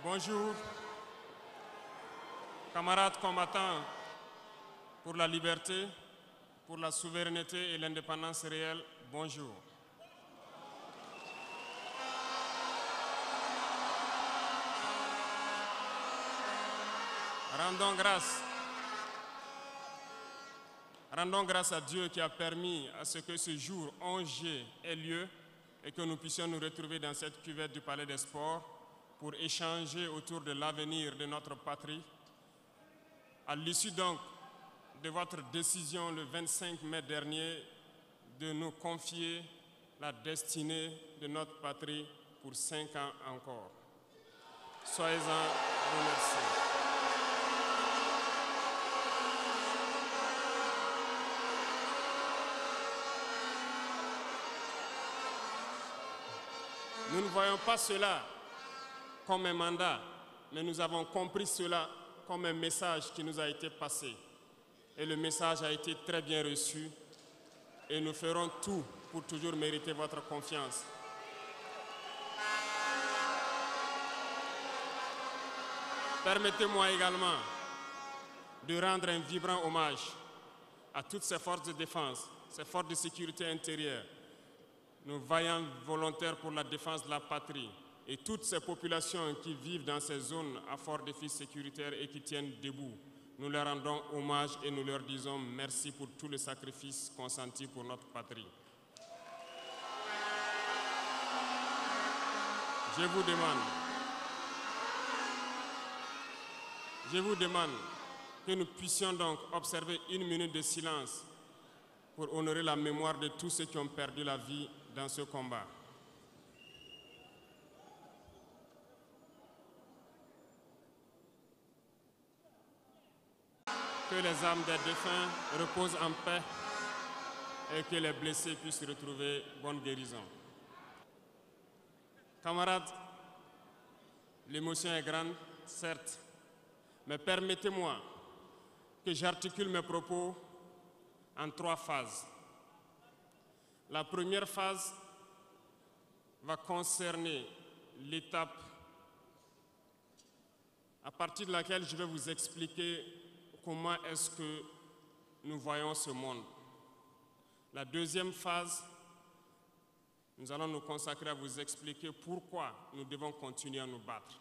Bonjour, camarades combattants pour la liberté, pour la souveraineté et l'indépendance réelle, bonjour. Rendons grâce à Dieu qui a permis à ce que ce jour 11 juillet ait lieu et que nous puissions nous retrouver dans cette cuvette du Palais des Sports pour échanger autour de l'avenir de notre patrie. À l'issue donc de votre décision le 25 mai dernier de nous confier la destinée de notre patrie pour 5 ans encore. Soyez-en remerciés. Nous ne voyons pas cela comme un mandat, mais nous avons compris cela comme un message qui nous a été passé. Et le message a été très bien reçu et nous ferons tout pour toujours mériter votre confiance. Permettez-moi également de rendre un vibrant hommage à toutes ces forces de défense, ces forces de sécurité intérieure, nos vaillants volontaires pour la défense de la patrie et toutes ces populations qui vivent dans ces zones à fort défi sécuritaire et qui tiennent debout. Nous leur rendons hommage et nous leur disons merci pour tout le sacrifice consenti pour notre patrie. Je vous demande que nous puissions donc observer 1 minute de silence pour honorer la mémoire de tous ceux qui ont perdu la vie dans ce combat. Que les âmes des défunts reposent en paix et que les blessés puissent retrouver bonne guérison. Camarades, l'émotion est grande, certes, mais permettez-moi que j'articule mes propos en 3 phases. La première phase va concerner l'étape à partir de laquelle je vais vous expliquer comment est-ce que nous voyons ce monde. La deuxième phase, nous allons nous consacrer à vous expliquer pourquoi nous devons continuer à nous battre.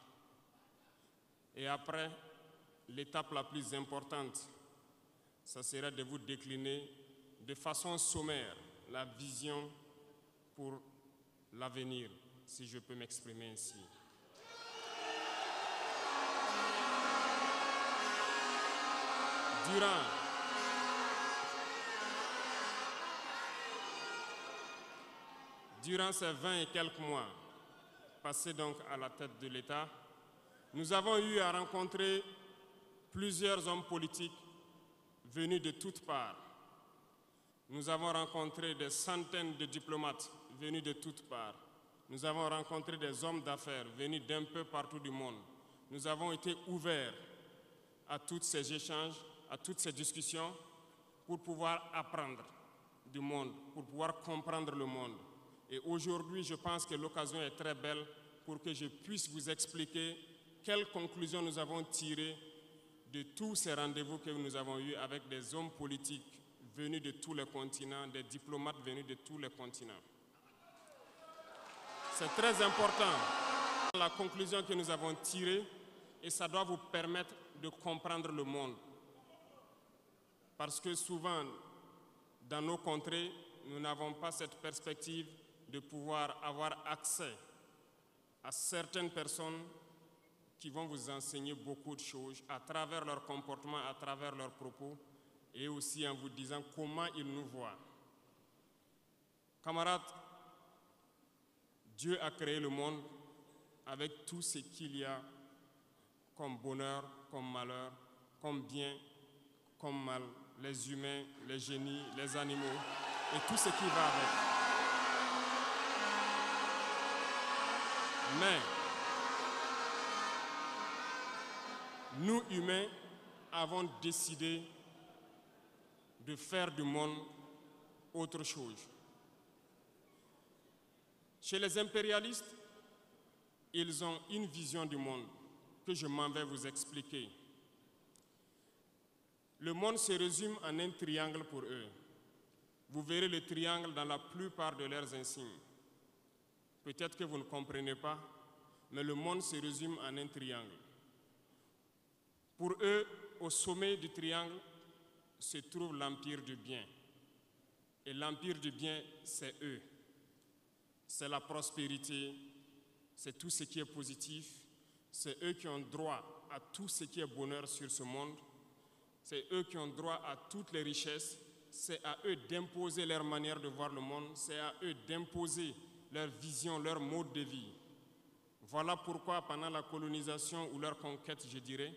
Et après, l'étape la plus importante, ça sera de vous décliner de façon sommaire la vision pour l'avenir, si je peux m'exprimer ainsi. Durant ces 20 et quelques mois passés donc à la tête de l'État, nous avons eu à rencontrer plusieurs hommes politiques venus de toutes parts. Nous avons rencontré des centaines de diplomates venus de toutes parts. Nous avons rencontré des hommes d'affaires venus d'un peu partout du monde. Nous avons été ouverts à tous ces échanges, à toutes ces discussions pour pouvoir apprendre du monde, pour pouvoir comprendre le monde. Et aujourd'hui, je pense que l'occasion est très belle pour que je puisse vous expliquer quelles conclusions nous avons tirées de tous ces rendez-vous que nous avons eus avec des hommes politiques venus de tous les continents, des diplomates venus de tous les continents. C'est très important la conclusion que nous avons tirée et ça doit vous permettre de comprendre le monde. Parce que souvent, dans nos contrées, nous n'avons pas cette perspective de pouvoir avoir accès à certaines personnes qui vont vous enseigner beaucoup de choses à travers leur comportement, à travers leurs propos et aussi en vous disant comment ils nous voient. Camarades, Dieu a créé le monde avec tout ce qu'il y a comme bonheur, comme malheur, comme bien, comme mal, les humains, les génies, les animaux et tout ce qui va avec. Mais nous, humains, avons décidé de faire du monde autre chose. Chez les impérialistes, ils ont une vision du monde. que je m'en vais vous expliquer. Le monde se résume en un triangle pour eux. Vous verrez le triangle dans la plupart de leurs insignes. Peut-être que vous ne comprenez pas, mais le monde se résume en un triangle. Pour eux, au sommet du triangle se trouve l'empire du bien. Et l'empire du bien, c'est eux. C'est la prospérité, c'est tout ce qui est positif. C'est eux qui ont droit à tout ce qui est bonheur sur ce monde. C'est eux qui ont droit à toutes les richesses. C'est à eux d'imposer leur manière de voir le monde. C'est à eux d'imposer leur vision, leur mode de vie. Voilà pourquoi pendant la colonisation ou leur conquête, je dirais,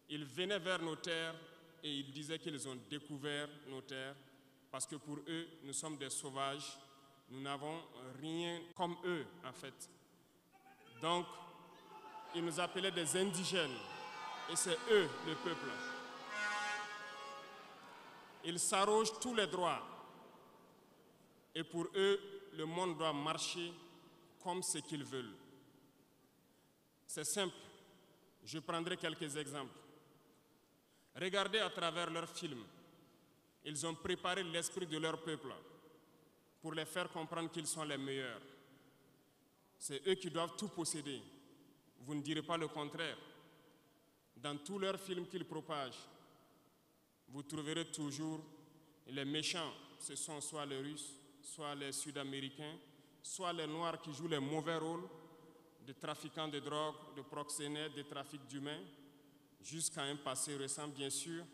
ils venaient vers nos terres et ils disaient qu'ils ont découvert nos terres parce que pour eux, nous sommes des sauvages. Nous n'avons rien comme eux, en fait. Donc, ils nous appelaient des indigènes et c'est eux, le peuple. Ils s'arrogent tous les droits et pour eux, le monde doit marcher comme ce qu'ils veulent. C'est simple, je prendrai quelques exemples. Regardez à travers leurs films, ils ont préparé l'esprit de leur peuple pour les faire comprendre qu'ils sont les meilleurs. C'est eux qui doivent tout posséder. Vous ne direz pas le contraire. Dans tous leurs films qu'ils propagent, vous trouverez toujours les méchants. Ce sont soit les Russes, soit les Sud-Américains, soit les Noirs qui jouent les mauvais rôles de trafiquants de drogue, de proxénètes, de trafic d'humains, jusqu'à un passé récent, bien sûr.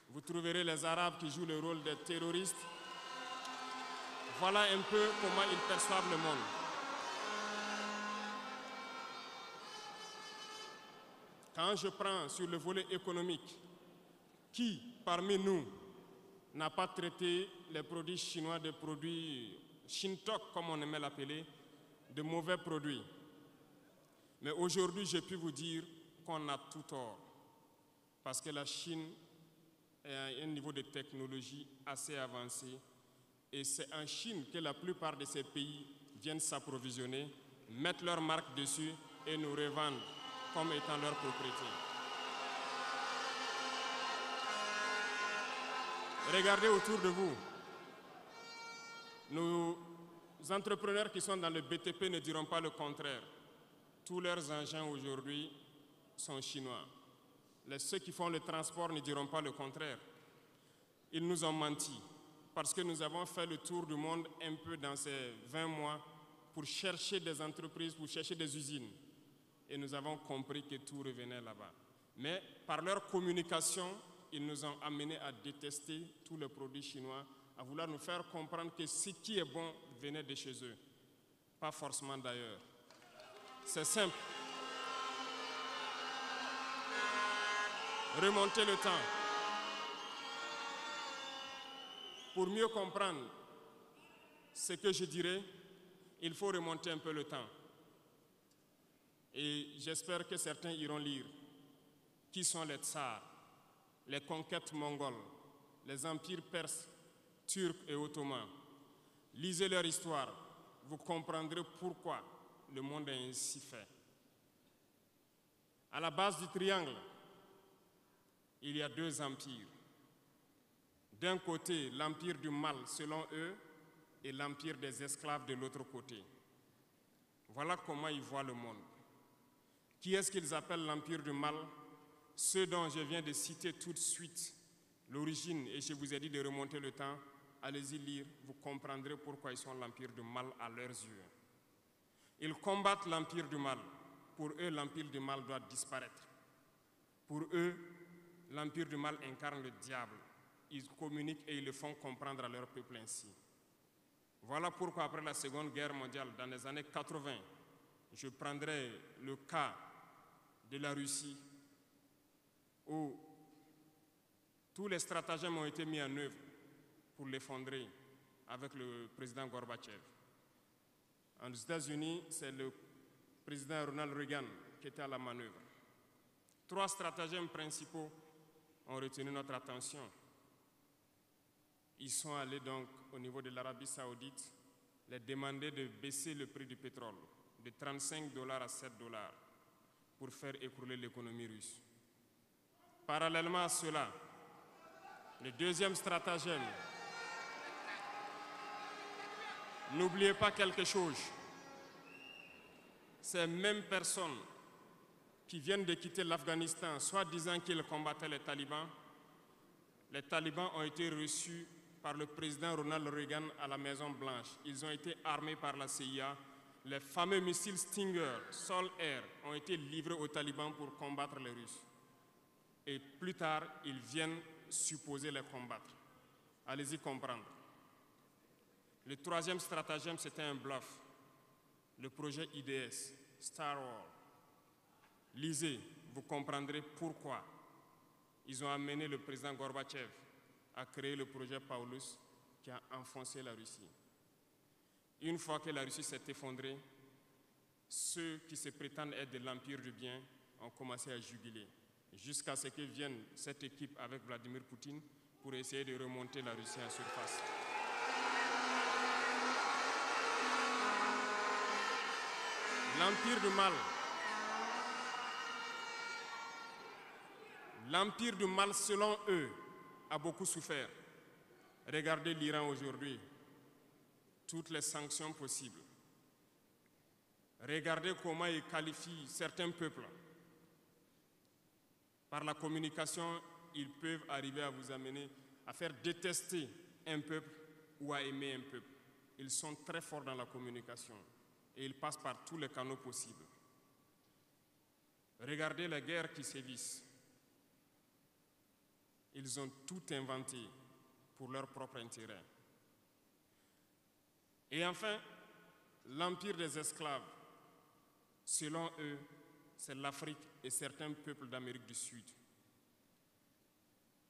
Vous trouverez les Arabes qui jouent le rôle des terroristes. Voilà un peu comment ils perçoivent le monde. Quand je prends sur le volet économique, qui parmi nous n'a pas traité les produits chinois des produits Shintok, comme on aimait l'appeler, de mauvais produits? Mais aujourd'hui, j'ai pu vous dire qu'on a tout tort, parce que la Chine est à un niveau de technologie assez avancé, et c'est en Chine que la plupart de ces pays viennent s'approvisionner, mettent leur marque dessus et nous revendent comme étant leur propriété. Regardez autour de vous. Nos entrepreneurs qui sont dans le BTP ne diront pas le contraire. Tous leurs engins aujourd'hui sont chinois. Ceux qui font le transport ne diront pas le contraire. Ils nous ont menti parce que nous avons fait le tour du monde un peu dans ces 20 mois pour chercher des entreprises, pour chercher des usines. Et nous avons compris que tout revenait là-bas. Mais par leur communication, ils nous ont amenés à détester tous les produits chinois, à vouloir nous faire comprendre que ce qui est bon venait de chez eux, pas forcément d'ailleurs. C'est simple. Remonter le temps. Pour mieux comprendre ce que je dirais, il faut remonter un peu le temps. Et j'espère que certains iront lire. Qui sont les tsars, les conquêtes mongoles, les empires perses, turcs et ottomans? Lisez leur histoire, vous comprendrez pourquoi le monde est ainsi fait. À la base du triangle, il y a deux empires. D'un côté, l'empire du mal selon eux et l'empire des esclaves de l'autre côté. Voilà comment ils voient le monde. Qui est-ce qu'ils appellent l'empire du mal? Ceux dont je viens de citer tout de suite l'origine, et je vous ai dit de remonter le temps, allez-y lire, vous comprendrez pourquoi ils sont l'empire du mal à leurs yeux. Ils combattent l'empire du mal. Pour eux, l'empire du mal doit disparaître. Pour eux, l'empire du mal incarne le diable. Ils communiquent et ils le font comprendre à leur peuple ainsi. Voilà pourquoi après la Seconde Guerre mondiale, dans les années 80, je prendrai le cas de la Russie, où tous les stratagèmes ont été mis en œuvre pour l'effondrer avec le président Gorbatchev. Aux États-Unis, c'est le président Ronald Reagan qui était à la manœuvre. 3 stratagèmes principaux ont retenu notre attention. Ils sont allés donc au niveau de l'Arabie Saoudite les demander de baisser le prix du pétrole de $35 à $7. pour faire écrouler l'économie russe. Parallèlement à cela, le deuxième stratagème, n'oubliez pas quelque chose. Ces mêmes personnes qui viennent de quitter l'Afghanistan, soit disant qu'ils combattaient les talibans ont été reçus par le président Ronald Reagan à la Maison-Blanche. Ils ont été armés par la CIA. Les fameux missiles Stinger, Sol-Air, ont été livrés aux talibans pour combattre les Russes. Et plus tard, ils viennent supposer les combattre. Allez-y comprendre. Le troisième stratagème, c'était un bluff. Le projet IDS, Star Wars. Lisez, vous comprendrez pourquoi ils ont amené le président Gorbatchev à créer le projet Paulus qui a enfoncé la Russie. Une fois que la Russie s'est effondrée, ceux qui se prétendent être de l'Empire du bien ont commencé à juguler, jusqu'à ce que vienne cette équipe avec Vladimir Poutine pour essayer de remonter la Russie en surface. L'Empire du mal, selon eux, a beaucoup souffert. Regardez l'Iran aujourd'hui, toutes les sanctions possibles. Regardez comment ils qualifient certains peuples. Par la communication, ils peuvent arriver à vous amener à faire détester un peuple ou à aimer un peuple. Ils sont très forts dans la communication et ils passent par tous les canaux possibles. Regardez les guerres qui sévissent. Ils ont tout inventé pour leur propre intérêt. Et enfin, l'empire des esclaves, selon eux, c'est l'Afrique et certains peuples d'Amérique du Sud.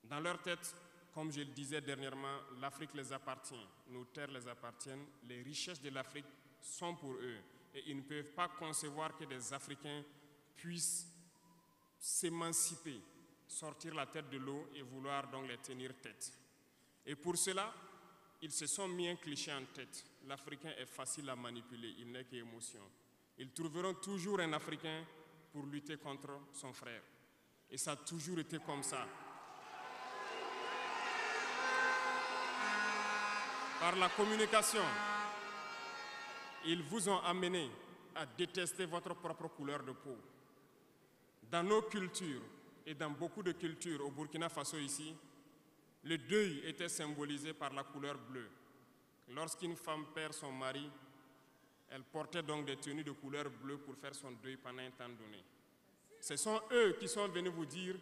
Dans leur tête, comme je le disais dernièrement, l'Afrique les appartient, nos terres les appartiennent, les richesses de l'Afrique sont pour eux. Et ils ne peuvent pas concevoir que des Africains puissent s'émanciper, sortir la tête de l'eau et vouloir donc les tenir tête. Et pour cela, ils se sont mis un cliché en tête. L'Africain est facile à manipuler, il n'est qu'émotion. Ils trouveront toujours un Africain pour lutter contre son frère. Et ça a toujours été comme ça. Par la communication, ils vous ont amené à détester votre propre couleur de peau. Dans nos cultures et dans beaucoup de cultures au Burkina Faso ici, le deuil était symbolisé par la couleur bleue. Lorsqu'une femme perd son mari, elle portait donc des tenues de couleur bleue pour faire son deuil pendant un temps donné. Ce sont eux qui sont venus vous dire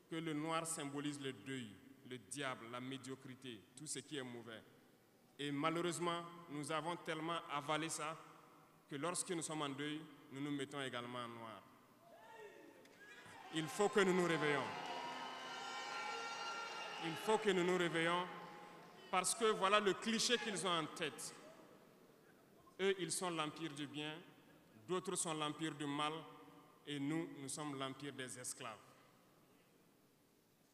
que le noir symbolise le deuil, le diable, la médiocrité, tout ce qui est mauvais. Et malheureusement, nous avons tellement avalé ça que lorsque nous sommes en deuil, nous nous mettons également en noir. Il faut que nous nous réveillons. Il faut que nous nous réveillons parce que voilà le cliché qu'ils ont en tête. Eux, ils sont l'empire du bien, d'autres sont l'empire du mal et nous, nous sommes l'empire des esclaves.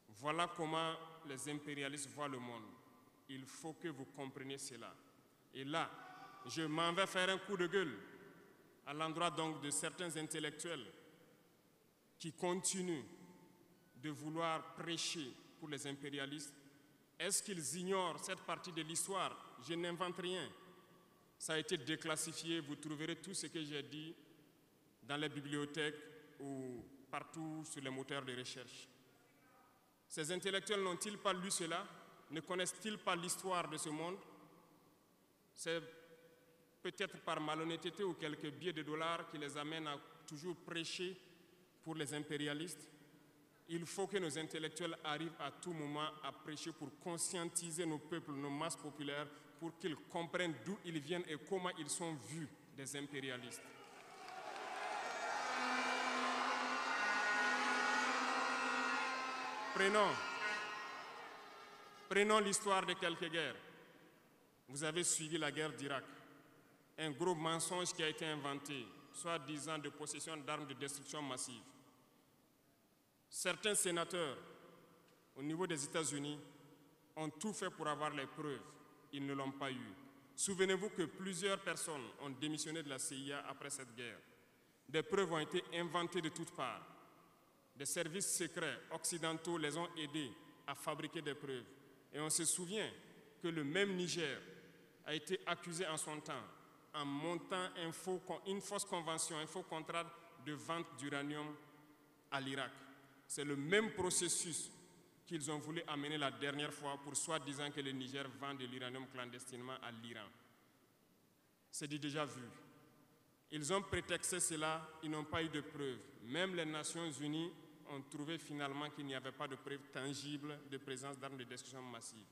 Voilà comment les impérialistes voient le monde. Il faut que vous compreniez cela. Et là, je m'en vais faire un coup de gueule à l'endroit donc de certains intellectuels qui continuent de vouloir prêcher pour les impérialistes. Est-ce qu'ils ignorent cette partie de l'histoire? Je n'invente rien. Ça a été déclassifié, vous trouverez tout ce que j'ai dit dans les bibliothèques ou partout sur les moteurs de recherche. Ces intellectuels n'ont-ils pas lu cela? Ne connaissent-ils pas l'histoire de ce monde? C'est peut-être par malhonnêteté ou quelques billets de dollars qui les amènent à toujours prêcher pour les impérialistes. Il faut que nos intellectuels arrivent à tout moment à prêcher pour conscientiser nos peuples, nos masses populaires, pour qu'ils comprennent d'où ils viennent et comment ils sont vus des impérialistes. Prenons l'histoire de quelques guerres. Vous avez suivi la guerre d'Irak. Un gros mensonge qui a été inventé, soi-disant de possession d'armes de destruction massive. Certains sénateurs, au niveau des États-Unis, ont tout fait pour avoir les preuves. Ils ne l'ont pas eu. Souvenez-vous que plusieurs personnes ont démissionné de la CIA après cette guerre. Des preuves ont été inventées de toutes parts. Des services secrets occidentaux les ont aidés à fabriquer des preuves. Et on se souvient que le même Niger a été accusé en son temps en montant une fausse convention, un faux contrat de vente d'uranium à l'Irak. C'est le même processus qu'ils ont voulu amener la dernière fois pour soi-disant que le Niger vend de l'uranium clandestinement à l'Iran. C'est du déjà vu. Ils ont prétexté cela, ils n'ont pas eu de preuves. Même les Nations Unies ont trouvé finalement qu'il n'y avait pas de preuves tangibles de présence d'armes de destruction massive.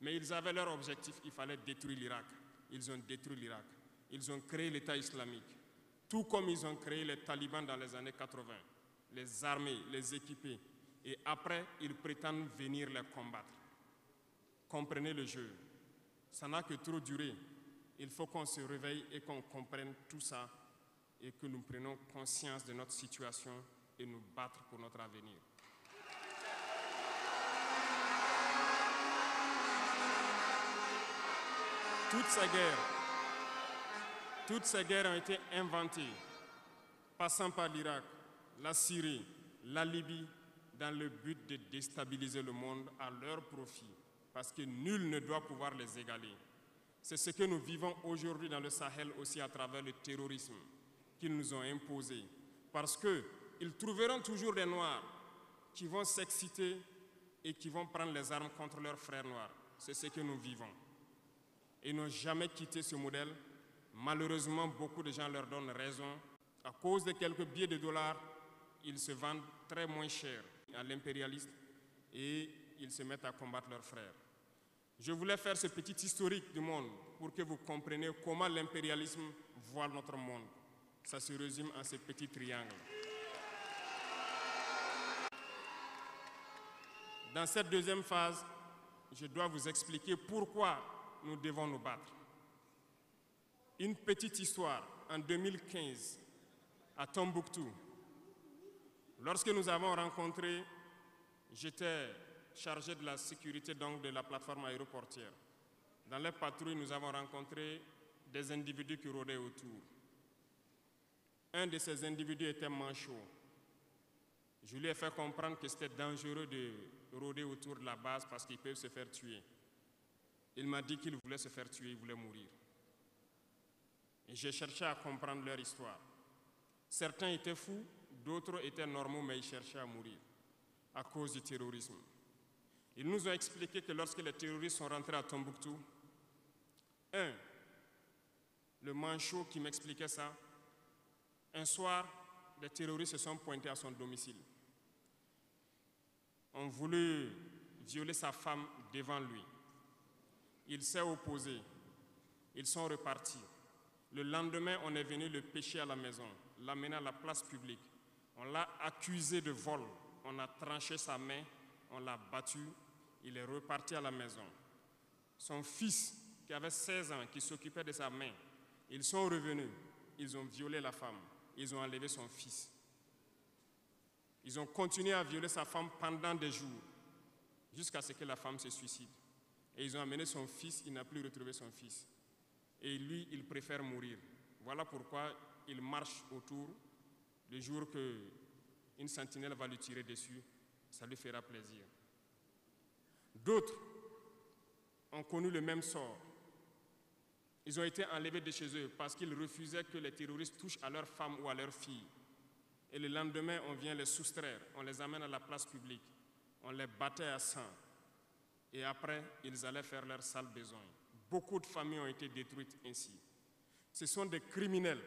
Mais ils avaient leur objectif, il fallait détruire l'Irak. Ils ont détruit l'Irak. Ils ont créé l'État islamique. Tout comme ils ont créé les talibans dans les années 80. Les armer, les équiper. Et après, ils prétendent venir les combattre. Comprenez le jeu. Ça n'a que trop duré. Il faut qu'on se réveille et qu'on comprenne tout ça et que nous prenions conscience de notre situation et nous battre pour notre avenir. Toutes ces guerres ont été inventées, passant par l'Irak, la Syrie, la Libye, dans le but de déstabiliser le monde à leur profit, parce que nul ne doit pouvoir les égaler. C'est ce que nous vivons aujourd'hui dans le Sahel aussi à travers le terrorisme qu'ils nous ont imposé. Parce qu'ils trouveront toujours des Noirs qui vont s'exciter et qui vont prendre les armes contre leurs frères noirs. C'est ce que nous vivons. Ils n'ont jamais quitté ce modèle. Malheureusement, beaucoup de gens leur donnent raison. À cause de quelques billets de dollars, ils se vendent très moins cher à l'impérialiste et ils se mettent à combattre leurs frères. Je voulais faire ce petit historique du monde pour que vous compreniez comment l'impérialisme voit notre monde. Ça se résume en ce petit triangle. Dans cette deuxième phase, je dois vous expliquer pourquoi nous devons nous battre. Une petite histoire. En 2015, à Tombouctou, lorsque nous avons rencontré, j'étais chargé de la sécurité donc de la plateforme aéroportière. Dans les patrouilles, nous avons rencontré des individus qui rôdaient autour. Un de ces individus était manchot. Je lui ai fait comprendre que c'était dangereux de rôder autour de la base parce qu'ils peuvent se faire tuer. Il m'a dit qu'il voulait se faire tuer, il voulait mourir. Et j'ai cherché à comprendre leur histoire. Certains étaient fous, d'autres étaient normaux, mais ils cherchaient à mourir à cause du terrorisme. Ils nous ont expliqué que lorsque les terroristes sont rentrés à Tombouctou, le manchot qui m'expliquait ça, un soir, les terroristes se sont pointés à son domicile. Ont voulu violer sa femme devant lui. Il s'est opposé. Ils sont repartis. Le lendemain, on est venu le pêcher à la maison, l'amener à la place publique. On l'a accusé de vol. On a tranché sa main, on l'a battu. Il est reparti à la maison. Son fils, qui avait 16 ans, qui s'occupait de sa main, ils sont revenus. Ils ont violé la femme. Ils ont enlevé son fils. Ils ont continué à violer sa femme pendant des jours, jusqu'à ce que la femme se suicide. Et ils ont amené son fils, il n'a plus retrouvé son fils. Et lui, il préfère mourir. Voilà pourquoi il marche autour. Le jour qu'une sentinelle va lui tirer dessus, ça lui fera plaisir. D'autres ont connu le même sort. Ils ont été enlevés de chez eux parce qu'ils refusaient que les terroristes touchent à leurs femmes ou à leurs filles. Et le lendemain, on vient les soustraire, on les amène à la place publique, on les battait à sang. Et après, ils allaient faire leur sale besoin. Beaucoup de familles ont été détruites ainsi. Ce sont des criminels,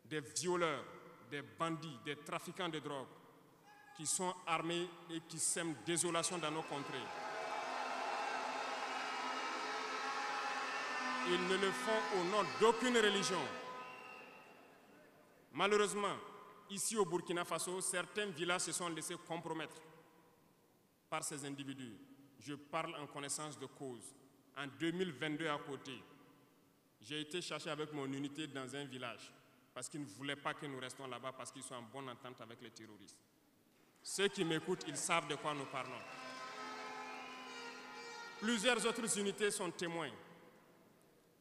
des violeurs, des bandits, des trafiquants de drogue qui sont armés et qui sèment désolation dans nos contrées. Ils ne le font au nom d'aucune religion. Malheureusement, ici au Burkina Faso, certains villages se sont laissés compromettre par ces individus. Je parle en connaissance de cause. En 2022 à côté, j'ai été chercher avec mon unité dans un village parce qu'ils ne voulaient pas que nous restions là-bas parce qu'ils sont en bonne entente avec les terroristes. Ceux qui m'écoutent, ils savent de quoi nous parlons. Plusieurs autres unités sont témoins.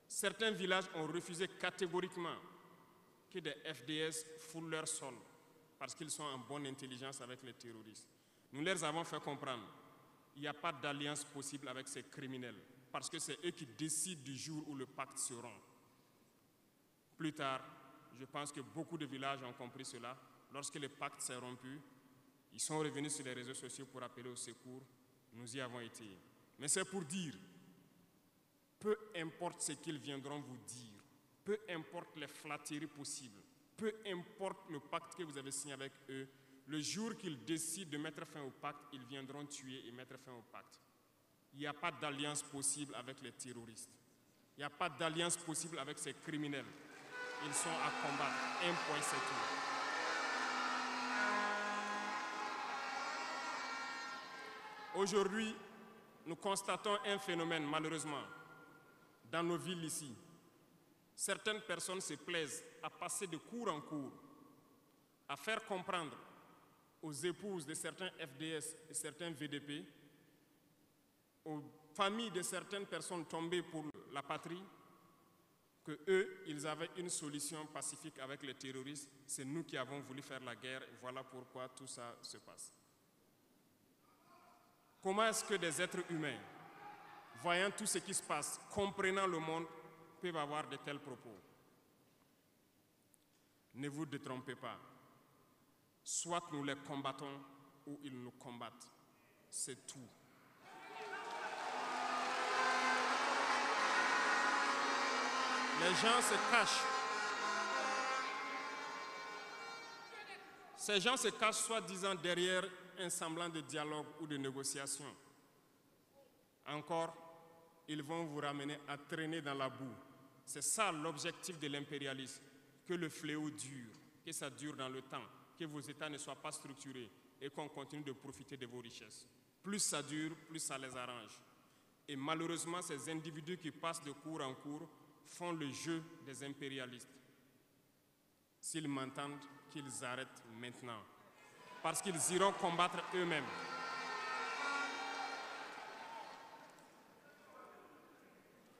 Certains villages ont refusé catégoriquement que des FDS foulent leur sol parce qu'ils sont en bonne intelligence avec les terroristes. Nous leur avons fait comprendre qu'il n'y a pas d'alliance possible avec ces criminels parce que c'est eux qui décident du jour où le pacte se rompt. Plus tard, je pense que beaucoup de villages ont compris cela. Lorsque le pacte s'est rompu, ils sont revenus sur les réseaux sociaux pour appeler au secours. Nous y avons été. Mais c'est pour dire, peu importe ce qu'ils viendront vous dire, peu importe les flatteries possibles, peu importe le pacte que vous avez signé avec eux, le jour qu'ils décident de mettre fin au pacte, ils viendront tuer et mettre fin au pacte. Il n'y a pas d'alliance possible avec les terroristes. Il n'y a pas d'alliance possible avec ces criminels. Ils sont à combattre. Un point, c'est tout. Aujourd'hui, nous constatons un phénomène, malheureusement, dans nos villes ici. Certaines personnes se plaisent à passer de cour en cour, à faire comprendre aux épouses de certains FDS et certains VDP, aux familles de certaines personnes tombées pour la patrie, que eux, ils avaient une solution pacifique avec les terroristes. C'est nous qui avons voulu faire la guerre. Et voilà pourquoi tout ça se passe. Comment est-ce que des êtres humains, voyant tout ce qui se passe, comprenant le monde, peuvent avoir de tels propos? Ne vous détrompez pas. Soit nous les combattons ou ils nous combattent. C'est tout. Les gens se cachent. Ces gens se cachent soi-disant derrière un semblant de dialogue ou de négociation. Encore, ils vont vous ramener à traîner dans la boue. C'est ça l'objectif de l'impérialisme, que le fléau dure, que ça dure dans le temps, que vos États ne soient pas structurés et qu'on continue de profiter de vos richesses. Plus ça dure, plus ça les arrange. Et malheureusement, ces individus qui passent de cour en cour font le jeu des impérialistes. S'ils m'entendent, qu'ils arrêtent maintenant, parce qu'ils iront combattre eux-mêmes.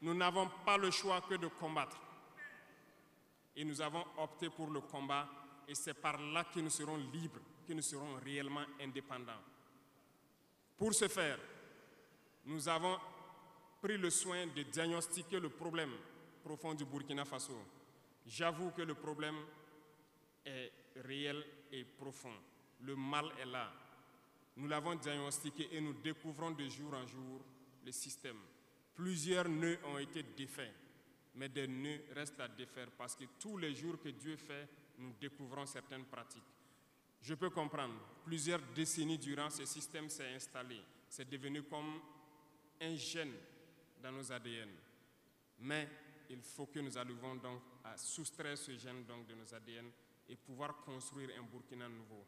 Nous n'avons pas le choix que de combattre. Et nous avons opté pour le combat, et c'est par là que nous serons libres, que nous serons réellement indépendants. Pour ce faire, nous avons pris le soin de diagnostiquer le problème profond du Burkina Faso. J'avoue que le problème est réel et profond. Le mal est là. Nous l'avons diagnostiqué et nous découvrons de jour en jour le système. Plusieurs nœuds ont été défaits, mais des nœuds restent à défaire parce que tous les jours que Dieu fait, nous découvrons certaines pratiques. Je peux comprendre, plusieurs décennies durant, ce système s'est installé. C'est devenu comme un gène dans nos ADN. Mais il faut que nous arrivions donc à soustraire ce gène donc de nos ADN et pouvoir construire un Burkina nouveau.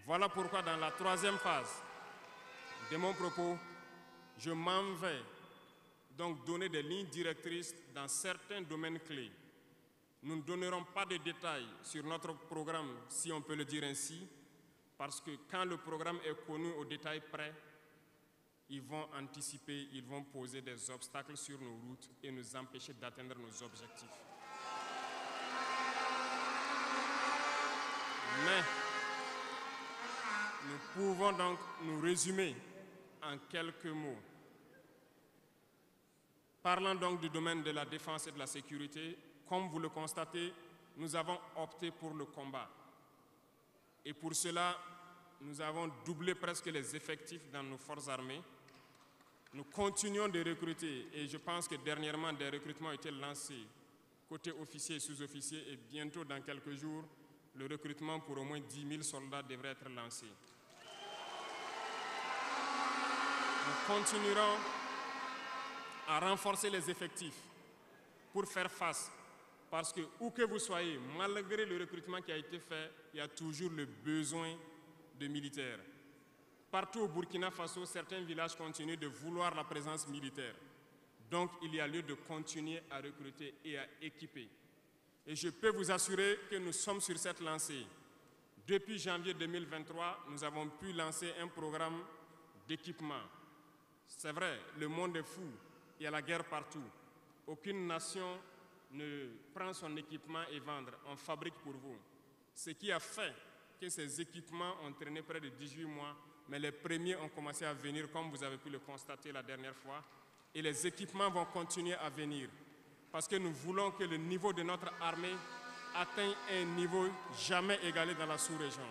Voilà pourquoi dans la troisième phase de mon propos, je m'en vais donc donner des lignes directrices dans certains domaines clés. Nous ne donnerons pas de détails sur notre programme, si on peut le dire ainsi, parce que quand le programme est connu au détail près, ils vont anticiper, ils vont poser des obstacles sur nos routes et nous empêcher d'atteindre nos objectifs. Mais nous pouvons donc nous résumer en quelques mots. Parlant donc du domaine de la défense et de la sécurité, comme vous le constatez, nous avons opté pour le combat. Et pour cela, nous avons doublé presque les effectifs dans nos forces armées. Nous continuons de recruter et je pense que dernièrement, des recrutements ont été lancés côté officiers et sous-officiers et bientôt, dans quelques jours, le recrutement pour au moins 10 000 soldats devrait être lancé. Nous continuerons à renforcer les effectifs pour faire face. Parce que où que vous soyez, malgré le recrutement qui a été fait, il y a toujours le besoin de militaires. Partout au Burkina Faso, certains villages continuent de vouloir la présence militaire. Donc, il y a lieu de continuer à recruter et à équiper. Et je peux vous assurer que nous sommes sur cette lancée. Depuis janvier 2023, nous avons pu lancer un programme d'équipement. C'est vrai, le monde est fou, il y a la guerre partout. Aucune nation ne prend son équipement et vendre, on fabrique pour vous. Ce qui a fait que ces équipements ont traîné près de 18 mois, mais les premiers ont commencé à venir, comme vous avez pu le constater la dernière fois, et les équipements vont continuer à venir, parce que nous voulons que le niveau de notre armée atteigne un niveau jamais égalé dans la sous-région.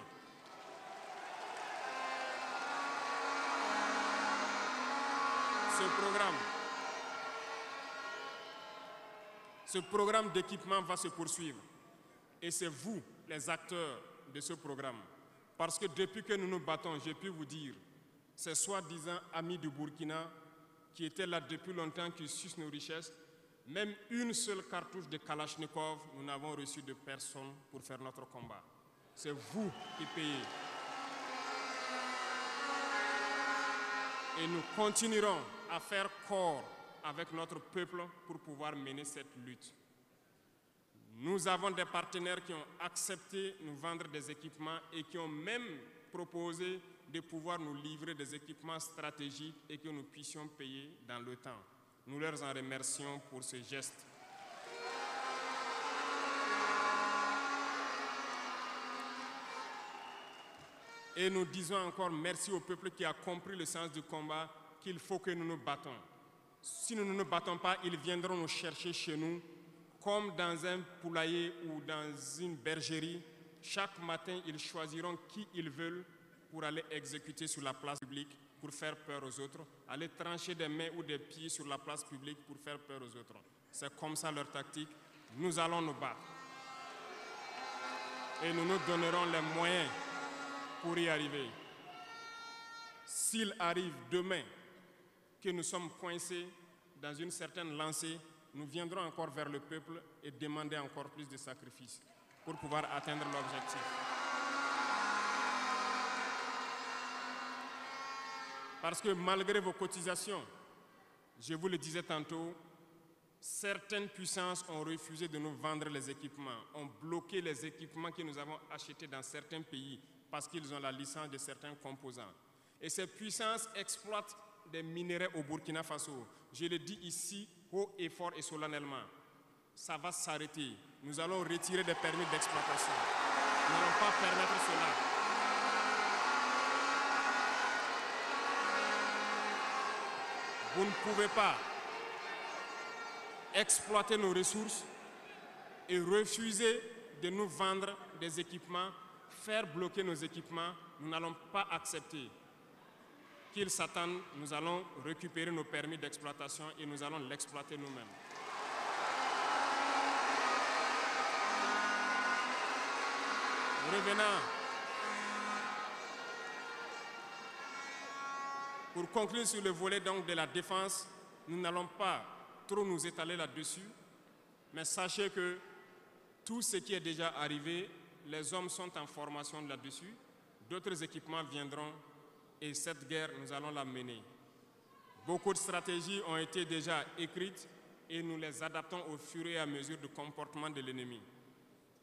Ce programme d'équipement va se poursuivre. Et c'est vous, les acteurs de ce programme. Parce que depuis que nous nous battons, j'ai pu vous dire, ces soi-disant amis du Burkina qui étaient là depuis longtemps, qui sucent nos richesses, même une seule cartouche de Kalachnikov, nous n'avons reçu de personne pour faire notre combat. C'est vous qui payez. Et nous continuerons à faire corps avec notre peuple pour pouvoir mener cette lutte. Nous avons des partenaires qui ont accepté de nous vendre des équipements et qui ont même proposé de pouvoir nous livrer des équipements stratégiques et que nous puissions payer dans le temps. Nous leur en remercions pour ce geste. Et nous disons encore merci au peuple qui a compris le sens du combat, qu'il faut que nous nous battons. Si nous ne nous battons pas, ils viendront nous chercher chez nous, comme dans un poulailler ou dans une bergerie. Chaque matin, ils choisiront qui ils veulent pour aller exécuter sur la place publique, pour faire peur aux autres, aller trancher des mains ou des pieds sur la place publique pour faire peur aux autres. C'est comme ça leur tactique. Nous allons nous battre. Et nous nous donnerons les moyens pour y arriver. S'il arrive demain que nous sommes coincés dans une certaine lancée, nous viendrons encore vers le peuple et demander encore plus de sacrifices pour pouvoir atteindre l'objectif. Parce que malgré vos cotisations, je vous le disais tantôt, certaines puissances ont refusé de nous vendre les équipements, ont bloqué les équipements que nous avons achetés dans certains pays parce qu'ils ont la licence de certains composants. Et ces puissances exploitent des minerais au Burkina Faso. Je le dis ici, haut et fort et solennellement. Ça va s'arrêter. Nous allons retirer des permis d'exploitation. Nous n'allons pas permettre cela. Vous ne pouvez pas exploiter nos ressources et refuser de nous vendre des équipements, faire bloquer nos équipements. Nous n'allons pas accepter qu'ils s'attendent. Nous allons récupérer nos permis d'exploitation et nous allons l'exploiter nous-mêmes. Revenant. Pour conclure sur le volet donc de la défense, nous n'allons pas trop nous étaler là-dessus, mais sachez que tout ce qui est déjà arrivé, les hommes sont en formation là-dessus, d'autres équipements viendront et cette guerre, nous allons la mener. Beaucoup de stratégies ont été déjà écrites et nous les adaptons au fur et à mesure du comportement de l'ennemi.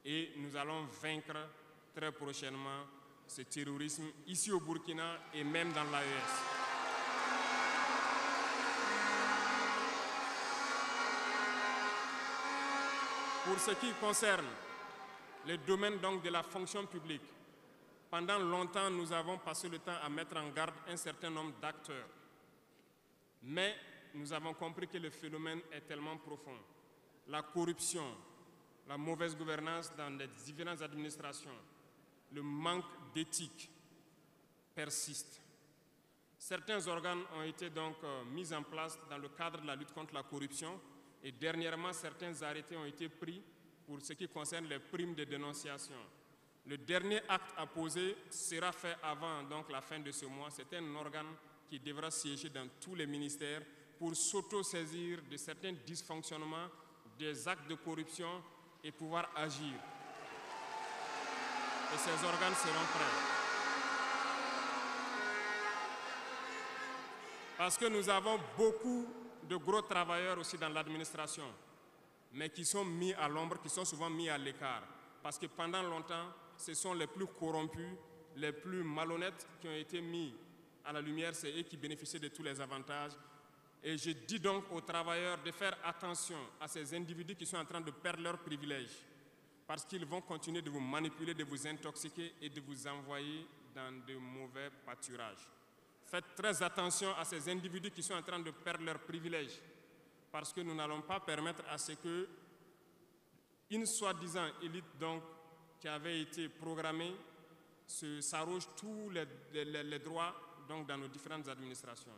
Et nous allons vaincre très prochainement ce terrorisme ici au Burkina et même dans l'AES. Pour ce qui concerne le domaine donc de la fonction publique, pendant longtemps, nous avons passé le temps à mettre en garde un certain nombre d'acteurs. Mais nous avons compris que le phénomène est tellement profond. La corruption, la mauvaise gouvernance dans les différentes administrations, le manque d'éthique persiste. Certains organes ont été donc mis en place dans le cadre de la lutte contre la corruption et dernièrement, certains arrêtés ont été pris pour ce qui concerne les primes de dénonciation. Le dernier acte à poser sera fait avant donc, la fin de ce mois. C'est un organe qui devra siéger dans tous les ministères pour s'auto-saisir de certains dysfonctionnements, des actes de corruption et pouvoir agir. Et ces organes seront prêts. Parce que nous avons beaucoup de gros travailleurs aussi dans l'administration, mais qui sont mis à l'ombre, qui sont souvent mis à l'écart. Parce que pendant longtemps, ce sont les plus corrompus, les plus malhonnêtes qui ont été mis à la lumière, c'est eux qui bénéficiaient de tous les avantages. Et je dis donc aux travailleurs de faire attention à ces individus qui sont en train de perdre leurs privilèges, parce qu'ils vont continuer de vous manipuler, de vous intoxiquer et de vous envoyer dans de mauvais pâturages. Faites très attention à ces individus qui sont en train de perdre leurs privilèges, parce que nous n'allons pas permettre à ce que une soi-disant élite donc, qui avait été programmée s'arroge tous les droits donc, dans nos différentes administrations.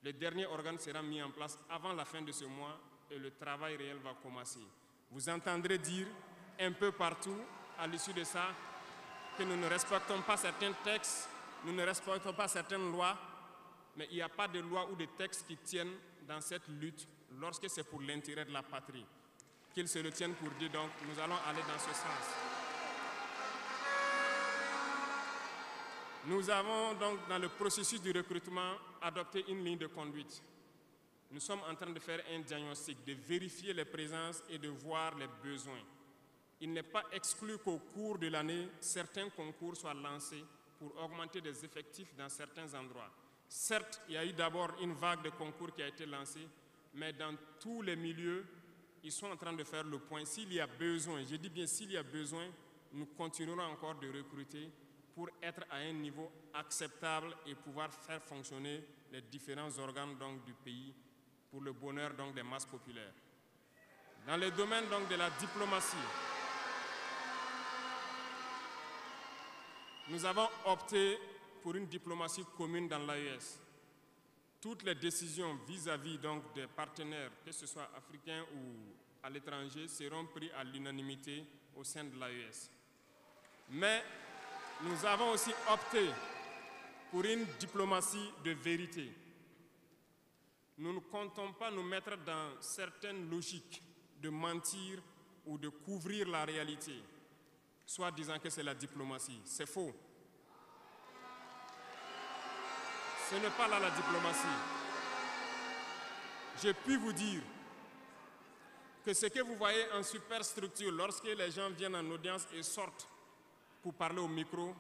Le dernier organe sera mis en place avant la fin de ce mois et le travail réel va commencer. Vous entendrez dire un peu partout, à l'issue de ça, que nous ne respectons pas certains textes, nous ne respectons pas certaines lois, mais il n'y a pas de loi ou de textes qui tiennent dans cette lutte lorsque c'est pour l'intérêt de la patrie. Qu'ils se le tiennent pour dire, donc nous allons aller dans ce sens. Nous avons donc, dans le processus du recrutement, adopté une ligne de conduite. Nous sommes en train de faire un diagnostic, de vérifier les présences et de voir les besoins. Il n'est pas exclu qu'au cours de l'année, certains concours soient lancés pour augmenter des effectifs dans certains endroits. Certes, il y a eu d'abord une vague de concours qui a été lancée, mais dans tous les milieux, ils sont en train de faire le point. S'il y a besoin, je dis bien s'il y a besoin, nous continuerons encore de recruter pour être à un niveau acceptable et pouvoir faire fonctionner les différents organes donc, du pays pour le bonheur donc, des masses populaires. Dans le domaine donc, de la diplomatie, nous avons opté pour une diplomatie commune dans l'AES. Toutes les décisions vis-à-vis donc, des partenaires, que ce soit africains ou à l'étranger, seront prises à l'unanimité au sein de l'AES. Mais nous avons aussi opté pour une diplomatie de vérité. Nous ne comptons pas nous mettre dans certaines logiques de mentir ou de couvrir la réalité, soit disant que c'est la diplomatie. C'est faux. Ce n'est pas là la diplomatie. Je puis vous dire que ce que vous voyez en superstructure, lorsque les gens viennent en audience et sortent pour parler au micro,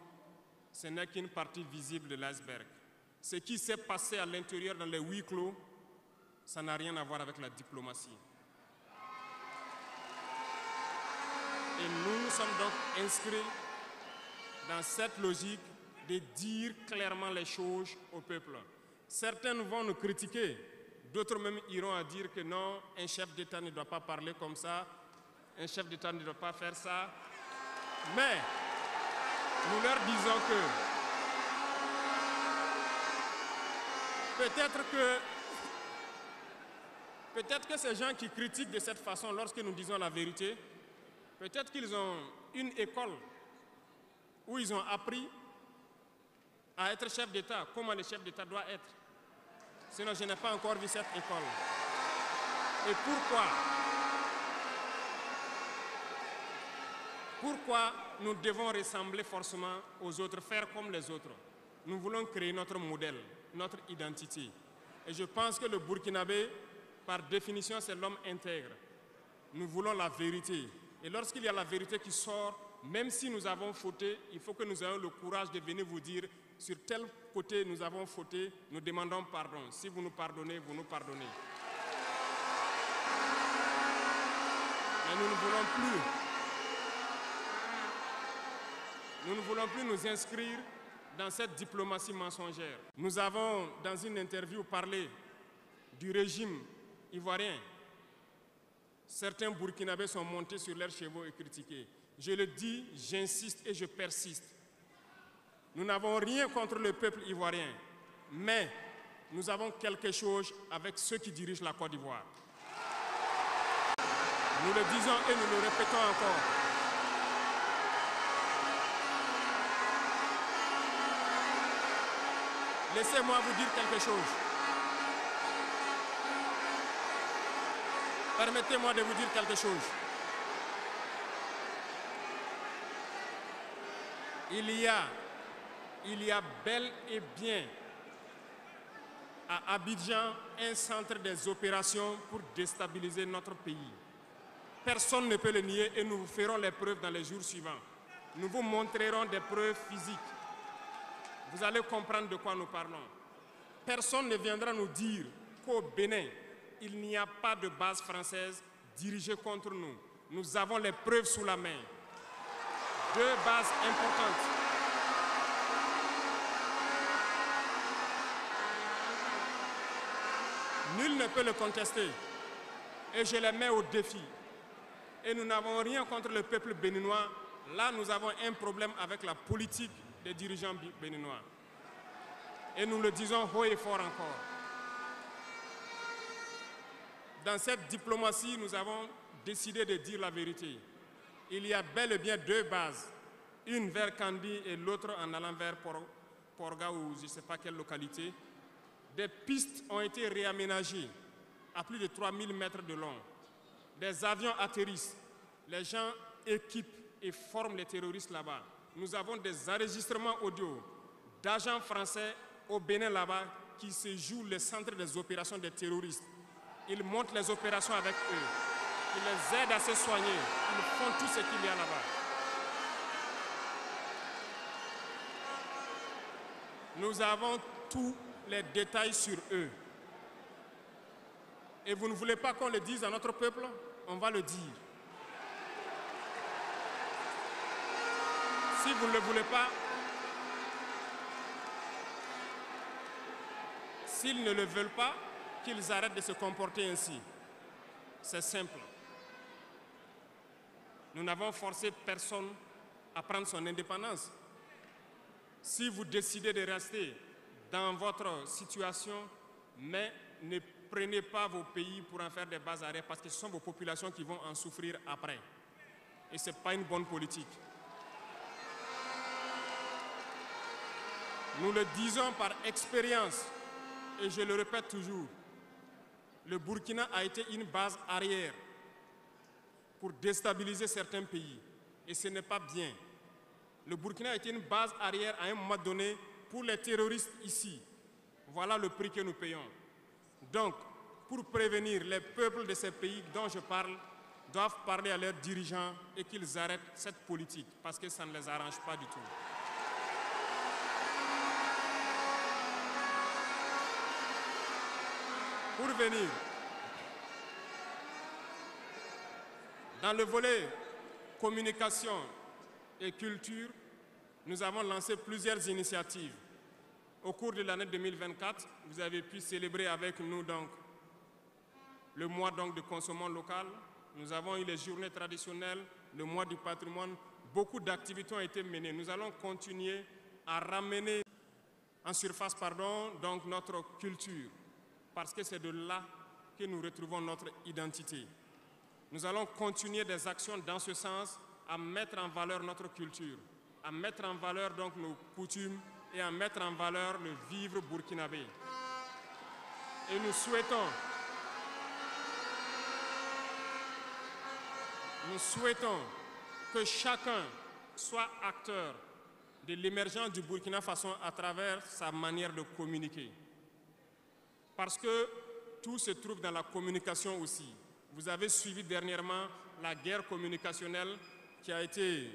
ce n'est qu'une partie visible de l'iceberg. Ce qui s'est passé à l'intérieur dans les huis clos, ça n'a rien à voir avec la diplomatie. Et nous sommes donc inscrits dans cette logique de dire clairement les choses au peuple. Certains vont nous critiquer, d'autres même iront à dire que non, un chef d'État ne doit pas parler comme ça, un chef d'État ne doit pas faire ça. Mais nous leur disons que peut-être que ces gens qui critiquent de cette façon lorsque nous disons la vérité, peut-être qu'ils ont une école où ils ont appris à être chef d'État, comment le chef d'État doit être. Sinon, je n'ai pas encore vu cette école. Et pourquoi nous devons ressembler forcément aux autres, faire comme les autres? Nous voulons créer notre modèle, notre identité. Et je pense que le Burkinabé, par définition, c'est l'homme intègre. Nous voulons la vérité. Et lorsqu'il y a la vérité qui sort, même si nous avons fauté, il faut que nous ayons le courage de venir vous dire sur tel côté nous avons fauté, nous demandons pardon. Si vous nous pardonnez, vous nous pardonnez. Mais nous ne voulons plus nous inscrire dans cette diplomatie mensongère. Nous avons, dans une interview, parlé du régime ivoirien. Certains Burkinabés sont montés sur leurs chevaux et critiqués. Je le dis, j'insiste et je persiste. Nous n'avons rien contre le peuple ivoirien, mais nous avons quelque chose avec ceux qui dirigent la Côte d'Ivoire. Nous le disons et nous le répétons encore. Laissez-moi vous dire quelque chose. Permettez-moi de vous dire quelque chose. Il y a bel et bien à Abidjan un centre des opérations pour déstabiliser notre pays. Personne ne peut le nier et nous vous ferons les preuves dans les jours suivants. Nous vous montrerons des preuves physiques. Vous allez comprendre de quoi nous parlons. Personne ne viendra nous dire qu'au Bénin, il n'y a pas de base française dirigée contre nous. Nous avons les preuves sous la main. 2 bases importantes. Nul ne peut le contester. Et je les mets au défi. Et nous n'avons rien contre le peuple béninois. Là, nous avons un problème avec la politique des dirigeants béninois. Et nous le disons haut et fort encore. Dans cette diplomatie, nous avons décidé de dire la vérité. Il y a bel et bien 2 bases, une vers Kandi et l'autre en allant vers Porga ou je ne sais pas quelle localité. Des pistes ont été réaménagées à plus de 3000 mètres de long. Des avions atterrissent, les gens équipent et forment les terroristes là-bas. Nous avons des enregistrements audio d'agents français au Bénin là-bas qui se jouent le centre des opérations des terroristes. Ils montent les opérations avec eux. Ils les aident à se soigner. Ils font tout ce qu'il y a là-bas. Nous avons tous les détails sur eux. Et vous ne voulez pas qu'on le dise à notre peuple? On va le dire. Si vous ne le voulez pas, s'ils ne le veulent pas, qu'ils arrêtent de se comporter ainsi. C'est simple. Nous n'avons forcé personne à prendre son indépendance. Si vous décidez de rester dans votre situation, mais ne prenez pas vos pays pour en faire des bases arrière parce que ce sont vos populations qui vont en souffrir après. Et ce n'est pas une bonne politique. Nous le disons par expérience, et je le répète toujours, le Burkina a été une base arrière pour déstabiliser certains pays. Et ce n'est pas bien. Le Burkina a été une base arrière à un moment donné pour les terroristes ici. Voilà le prix que nous payons. Donc, pour prévenir les peuples de ces pays dont je parle, doivent parler à leurs dirigeants et qu'ils arrêtent cette politique parce que ça ne les arrange pas du tout. Pour venir, dans le volet communication et culture, nous avons lancé plusieurs initiatives. Au cours de l'année 2024, vous avez pu célébrer avec nous donc, le mois donc, de consommation locale. Nous avons eu les journées traditionnelles, le mois du patrimoine. Beaucoup d'activités ont été menées. Nous allons continuer à ramener en surface donc notre culture. Parce que c'est de là que nous retrouvons notre identité. Nous allons continuer des actions dans ce sens, à mettre en valeur notre culture, à mettre en valeur donc nos coutumes et à mettre en valeur le vivre burkinabé. Et nous souhaitons que chacun soit acteur de l'émergence du Burkina Faso à travers sa manière de communiquer. Parce que tout se trouve dans la communication aussi. Vous avez suivi dernièrement la guerre communicationnelle qui a été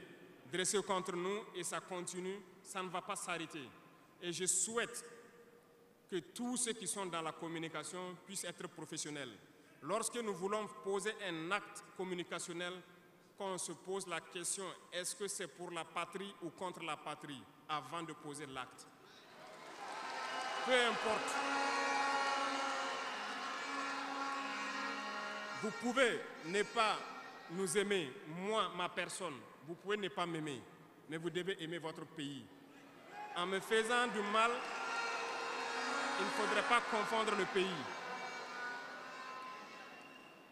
dressée contre nous et ça continue, ça ne va pas s'arrêter. Et je souhaite que tous ceux qui sont dans la communication puissent être professionnels. Lorsque nous voulons poser un acte communicationnel, qu'on se pose la question, est-ce que c'est pour la patrie ou contre la patrie, avant de poser l'acte. Peu importe. Vous pouvez ne pas nous aimer, moi, ma personne. Vous pouvez ne pas m'aimer, mais vous devez aimer votre pays. En me faisant du mal, il ne faudrait pas confondre le pays.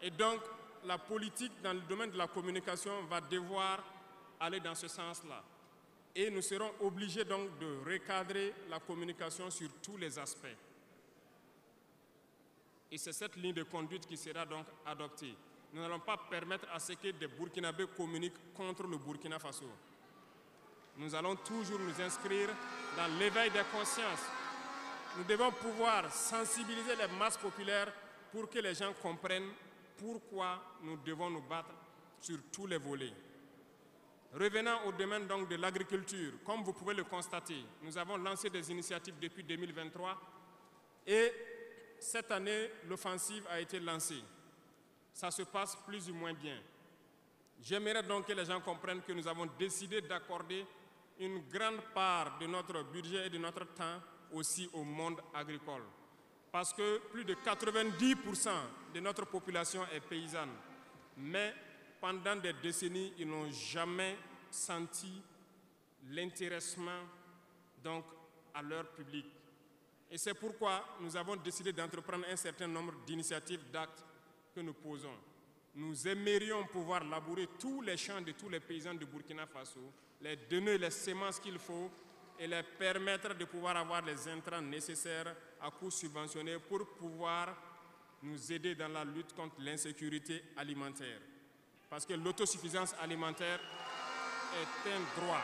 Et donc, la politique dans le domaine de la communication va devoir aller dans ce sens-là. Et nous serons obligés donc de recadrer la communication sur tous les aspects. Et c'est cette ligne de conduite qui sera donc adoptée. Nous n'allons pas permettre à ce que des Burkinabés communiquent contre le Burkina Faso. Nous allons toujours nous inscrire dans l'éveil des consciences. Nous devons pouvoir sensibiliser les masses populaires pour que les gens comprennent pourquoi nous devons nous battre sur tous les volets. Revenant au domaine donc de l'agriculture, comme vous pouvez le constater, nous avons lancé des initiatives depuis 2023 et cette année, l'offensive a été lancée. Ça se passe plus ou moins bien. J'aimerais donc que les gens comprennent que nous avons décidé d'accorder une grande part de notre budget et de notre temps aussi au monde agricole. Parce que plus de 90% de notre population est paysanne. Mais pendant des décennies, ils n'ont jamais senti l'intéressement donc, à leur public. Et c'est pourquoi nous avons décidé d'entreprendre un certain nombre d'initiatives, d'actes que nous posons. Nous aimerions pouvoir labourer tous les champs de tous les paysans de Burkina Faso, les donner les semences qu'il faut et les permettre de pouvoir avoir les intrants nécessaires à coûts subventionnés pour pouvoir nous aider dans la lutte contre l'insécurité alimentaire. Parce que l'autosuffisance alimentaire est un droit.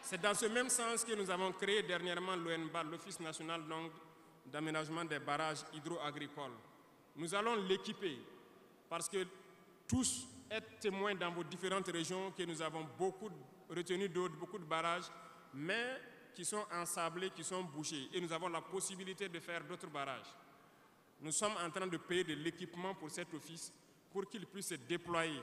C'est dans ce même sens que nous avons créé dernièrement l'ONBA, l'Office national d'aménagement des barrages hydro-agricoles. Nous allons l'équiper parce que tous êtes témoins dans vos différentes régions que nous avons beaucoup retenu d'eau, beaucoup de barrages, mais qui sont ensablés, qui sont bouchés. Et nous avons la possibilité de faire d'autres barrages. Nous sommes en train de payer de l'équipement pour cet office pour qu'il puisse se déployer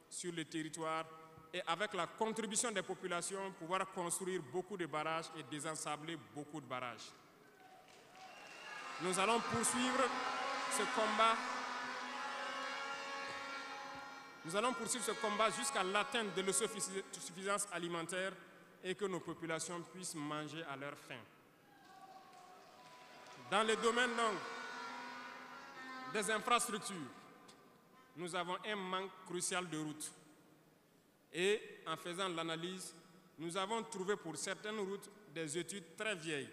sur le territoire et avec la contribution des populations, pouvoir construire beaucoup de barrages et désensabler beaucoup de barrages. Nous allons poursuivre ce combat. Nous allons poursuivre ce combat jusqu'à l'atteinte de l'autosuffisance alimentaire et que nos populations puissent manger à leur faim. Dans le domaine donc des infrastructures, nous avons un manque crucial de routes. Et en faisant l'analyse, nous avons trouvé pour certaines routes des études très vieilles.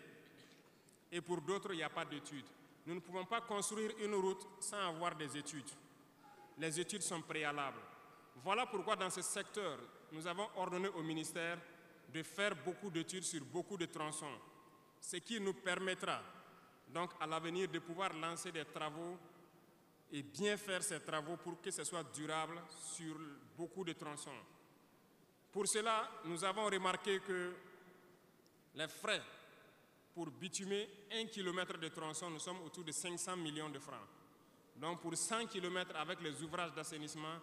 Et pour d'autres, il n'y a pas d'études. Nous ne pouvons pas construire une route sans avoir des études. Les études sont préalables. Voilà pourquoi dans ce secteur, nous avons ordonné au ministère de faire beaucoup d'études sur beaucoup de tronçons, ce qui nous permettra donc à l'avenir de pouvoir lancer des travaux et bien faire ces travaux pour que ce soit durable sur beaucoup de tronçons. Pour cela, nous avons remarqué que les frais pour bitumer 1 km de tronçon, nous sommes autour de 500 millions de francs. Donc pour 100 km avec les ouvrages d'assainissement,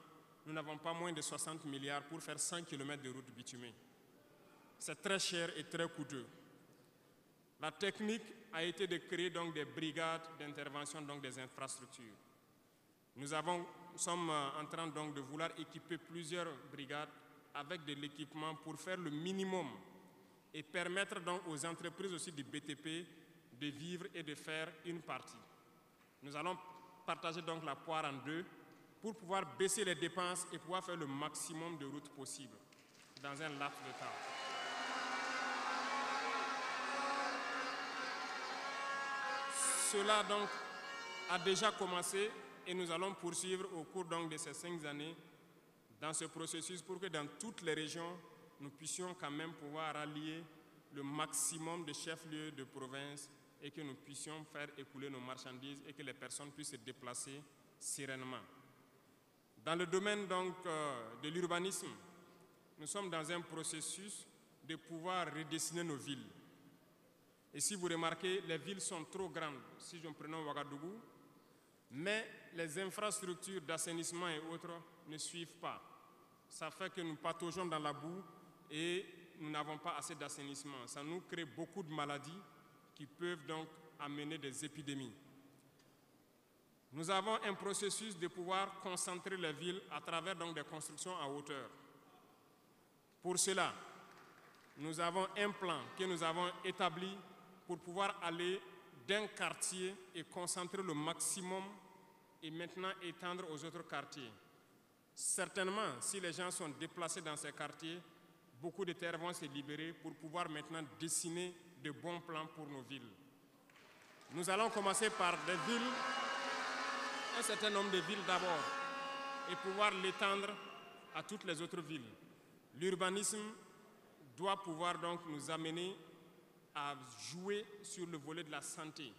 nous n'avons pas moins de 60 milliards pour faire 100 km de route bitumée. C'est très cher et très coûteux. La technique a été de créer donc des brigades d'intervention, donc des infrastructures. Nous sommes en train donc de vouloir équiper plusieurs brigades avec de l'équipement pour faire le minimum et permettre donc aux entreprises aussi du BTP de vivre et de faire une partie. Nous allons partager donc la poire en deux pour pouvoir baisser les dépenses et pouvoir faire le maximum de routes possibles dans un laps de temps. Cela donc a déjà commencé et nous allons poursuivre au cours donc de ces 5 années dans ce processus pour que dans toutes les régions, nous puissions quand même pouvoir rallier le maximum de chefs-lieux de province et que nous puissions faire écouler nos marchandises et que les personnes puissent se déplacer sereinement. Dans le domaine donc de l'urbanisme, nous sommes dans un processus de pouvoir redessiner nos villes. Et si vous remarquez, les villes sont trop grandes, si je prends Ouagadougou, mais les infrastructures d'assainissement et autres ne suivent pas. Ça fait que nous pataugeons dans la boue et nous n'avons pas assez d'assainissement. Ça nous crée beaucoup de maladies qui peuvent donc amener des épidémies. Nous avons un processus de pouvoir concentrer les villes à travers donc des constructions à hauteur. Pour cela, nous avons un plan que nous avons établi pour pouvoir aller d'un quartier et concentrer le maximum et maintenant étendre aux autres quartiers. Certainement, si les gens sont déplacés dans ces quartiers, beaucoup de terres vont se libérer pour pouvoir maintenant dessiner de bons plans pour nos villes. Nous allons commencer par des villes, un certain nombre de villes d'abord, et pouvoir l'étendre à toutes les autres villes. L'urbanisme doit pouvoir donc nous amener à jouer sur le volet de la santé.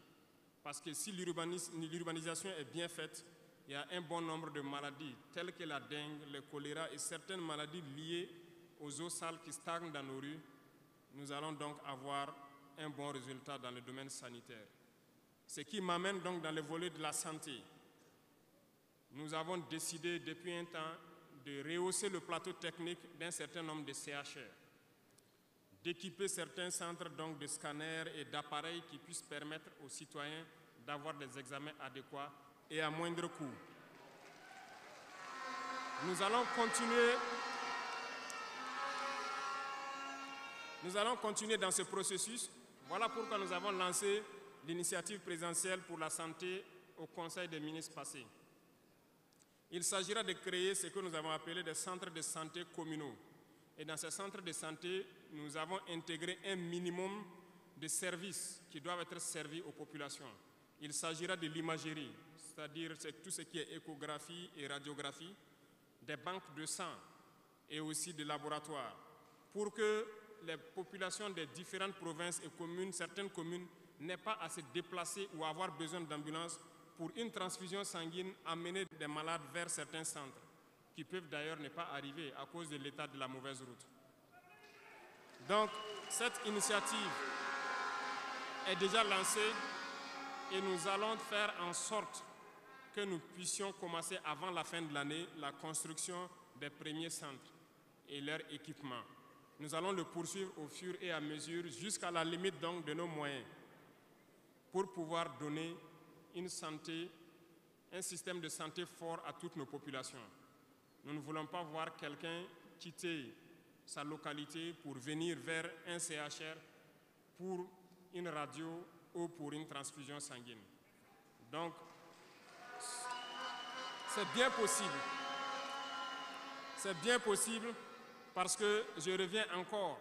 Parce que si l'urbanisation est bien faite, il y a un bon nombre de maladies telles que la dengue, le choléra et certaines maladies liées aux eaux sales qui stagnent dans nos rues. Nous allons donc avoir un bon résultat dans le domaine sanitaire. Ce qui m'amène donc dans le volet de la santé. Nous avons décidé depuis un temps de rehausser le plateau technique d'un certain nombre de CHR, d'équiper certains centres donc de scanners et d'appareils qui puissent permettre aux citoyens d'avoir des examens adéquats et à moindre coût. Nous allons continuer dans ce processus. Voilà pourquoi nous avons lancé l'initiative présidentielle pour la santé au Conseil des ministres passé. Il s'agira de créer ce que nous avons appelé des centres de santé communaux. Et dans ces centres de santé, nous avons intégré un minimum de services qui doivent être servis aux populations. Il s'agira de l'imagerie, c'est-à-dire tout ce qui est échographie et radiographie, des banques de sang et aussi des laboratoires, pour que les populations des différentes provinces et communes, certaines communes, n'aient pas à se déplacer ou avoir besoin d'ambulance pour une transfusion sanguine, amener des malades vers certains centres, qui peuvent d'ailleurs ne pas arriver à cause de l'état de la mauvaise route. Donc, cette initiative est déjà lancée et nous allons faire en sorte que nous puissions commencer avant la fin de l'année la construction des premiers centres et leur équipement. Nous allons le poursuivre au fur et à mesure jusqu'à la limite donc de nos moyens pour pouvoir donner une santé, un système de santé fort à toutes nos populations. Nous ne voulons pas voir quelqu'un quitter sa localité pour venir vers un CHR pour une radio ou pour une transfusion sanguine. Donc, c'est bien possible. C'est bien possible parce que je reviens encore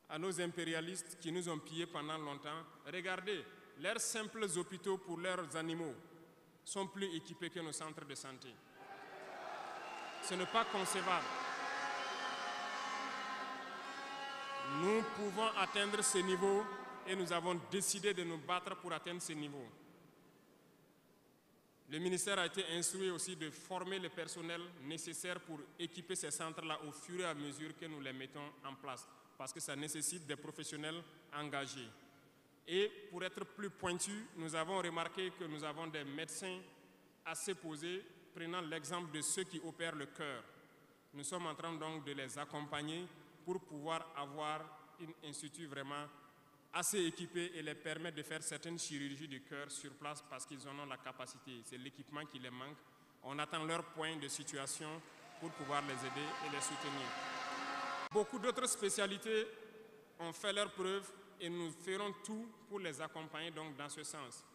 à nos impérialistes qui nous ont pillés pendant longtemps. Regardez, leurs simples hôpitaux pour leurs animaux sont plus équipés que nos centres de santé. Ce n'est pas concevable. Nous pouvons atteindre ce niveau et nous avons décidé de nous battre pour atteindre ce niveau. Le ministère a été instruit aussi de former le personnel nécessaire pour équiper ces centres-là au fur et à mesure que nous les mettons en place, parce que ça nécessite des professionnels engagés. Et pour être plus pointu, nous avons remarqué que nous avons des médecins assez posés, prenant l'exemple de ceux qui opèrent le cœur. Nous sommes en train donc de les accompagner pour pouvoir avoir un institut vraiment assez équipé et les permettre de faire certaines chirurgies du cœur sur place parce qu'ils en ont la capacité. C'est l'équipement qui les manque. On attend leur point de situation pour pouvoir les aider et les soutenir. Beaucoup d'autres spécialités ont fait leurs preuves et nous ferons tout pour les accompagner donc dans ce sens.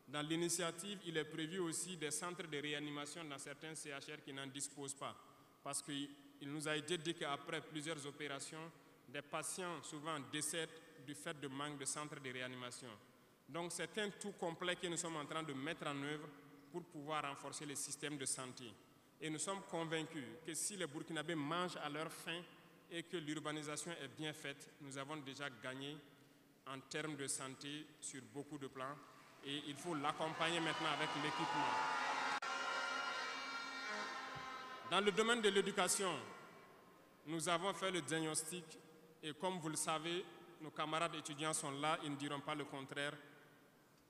Dans l'initiative, il est prévu aussi des centres de réanimation dans certains CHR qui n'en disposent pas. Parce qu'il nous a été dit qu'après plusieurs opérations, des patients souvent décèdent du fait de manque de centres de réanimation. Donc c'est un tout complet que nous sommes en train de mettre en œuvre pour pouvoir renforcer le système de santé. Et nous sommes convaincus que si les Burkinabés mangent à leur faim et que l'urbanisation est bien faite, nous avons déjà gagné en termes de santé sur beaucoup de plans et il faut l'accompagner maintenant avec l'équipement. Dans le domaine de l'éducation, nous avons fait le diagnostic et comme vous le savez, nos camarades étudiants sont là, ils ne diront pas le contraire.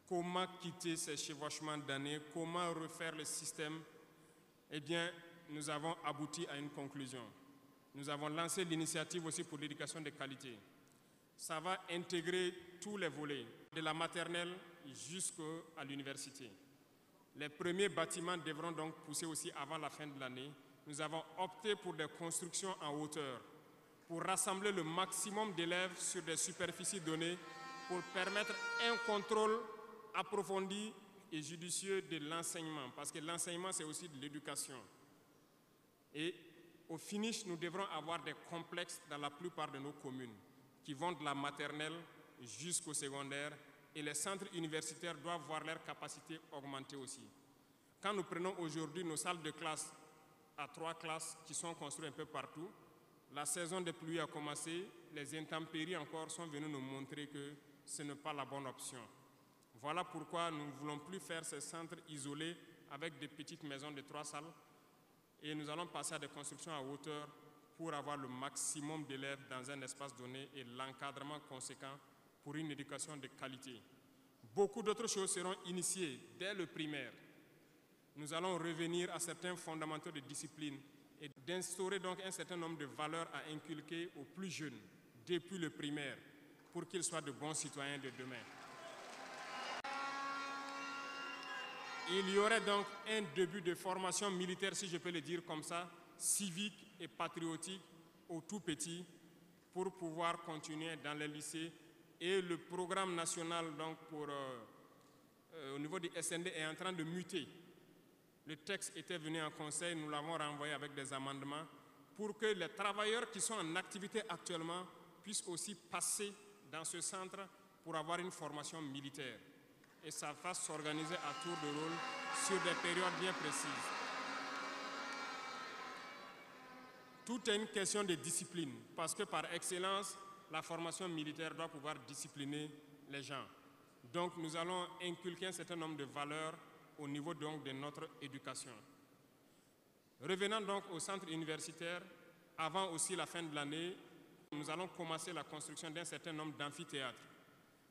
Comment quitter ces chevauchements d'années, comment refaire le système? Eh bien, nous avons abouti à une conclusion. Nous avons lancé l'initiative aussi pour l'éducation de qualité. Ça va intégrer tous les volets, de la maternelle jusqu'à l'université. Les premiers bâtiments devront donc pousser aussi avant la fin de l'année. Nous avons opté pour des constructions en hauteur, pour rassembler le maximum d'élèves sur des superficies données, pour permettre un contrôle approfondi et judicieux de l'enseignement, parce que l'enseignement, c'est aussi de l'éducation. Et au finish, nous devrons avoir des complexes dans la plupart de nos communes, qui vont de la maternelle jusqu'au secondaire, et les centres universitaires doivent voir leur capacité augmenter aussi. Quand nous prenons aujourd'hui nos salles de classe à 3 classes qui sont construites un peu partout, la saison des pluies a commencé, les intempéries encore sont venues nous montrer que ce n'est pas la bonne option. Voilà pourquoi nous ne voulons plus faire ces centres isolés avec des petites maisons de 3 salles et nous allons passer à des constructions à hauteur pour avoir le maximum d'élèves dans un espace donné et l'encadrement conséquent pour une éducation de qualité. Beaucoup d'autres choses seront initiées dès le primaire. Nous allons revenir à certains fondamentaux de discipline et d'instaurer donc un certain nombre de valeurs à inculquer aux plus jeunes depuis le primaire pour qu'ils soient de bons citoyens de demain. Il y aurait donc un début de formation militaire, si je peux le dire comme ça, civique et patriotique au tout petit pour pouvoir continuer dans les lycées. Et le programme national donc au niveau du SND est en train de muter. Le texte était venu en conseil, nous l'avons renvoyé avec des amendements pour que les travailleurs qui sont en activité actuellement puissent aussi passer dans ce centre pour avoir une formation militaire. Et ça va s'organiser à tour de rôle sur des périodes bien précises. Tout est une question de discipline, parce que par excellence, la formation militaire doit pouvoir discipliner les gens. Donc nous allons inculquer un certain nombre de valeurs au niveau donc de notre éducation. Revenant donc au centre universitaire, avant aussi la fin de l'année, nous allons commencer la construction d'un certain nombre d'amphithéâtres.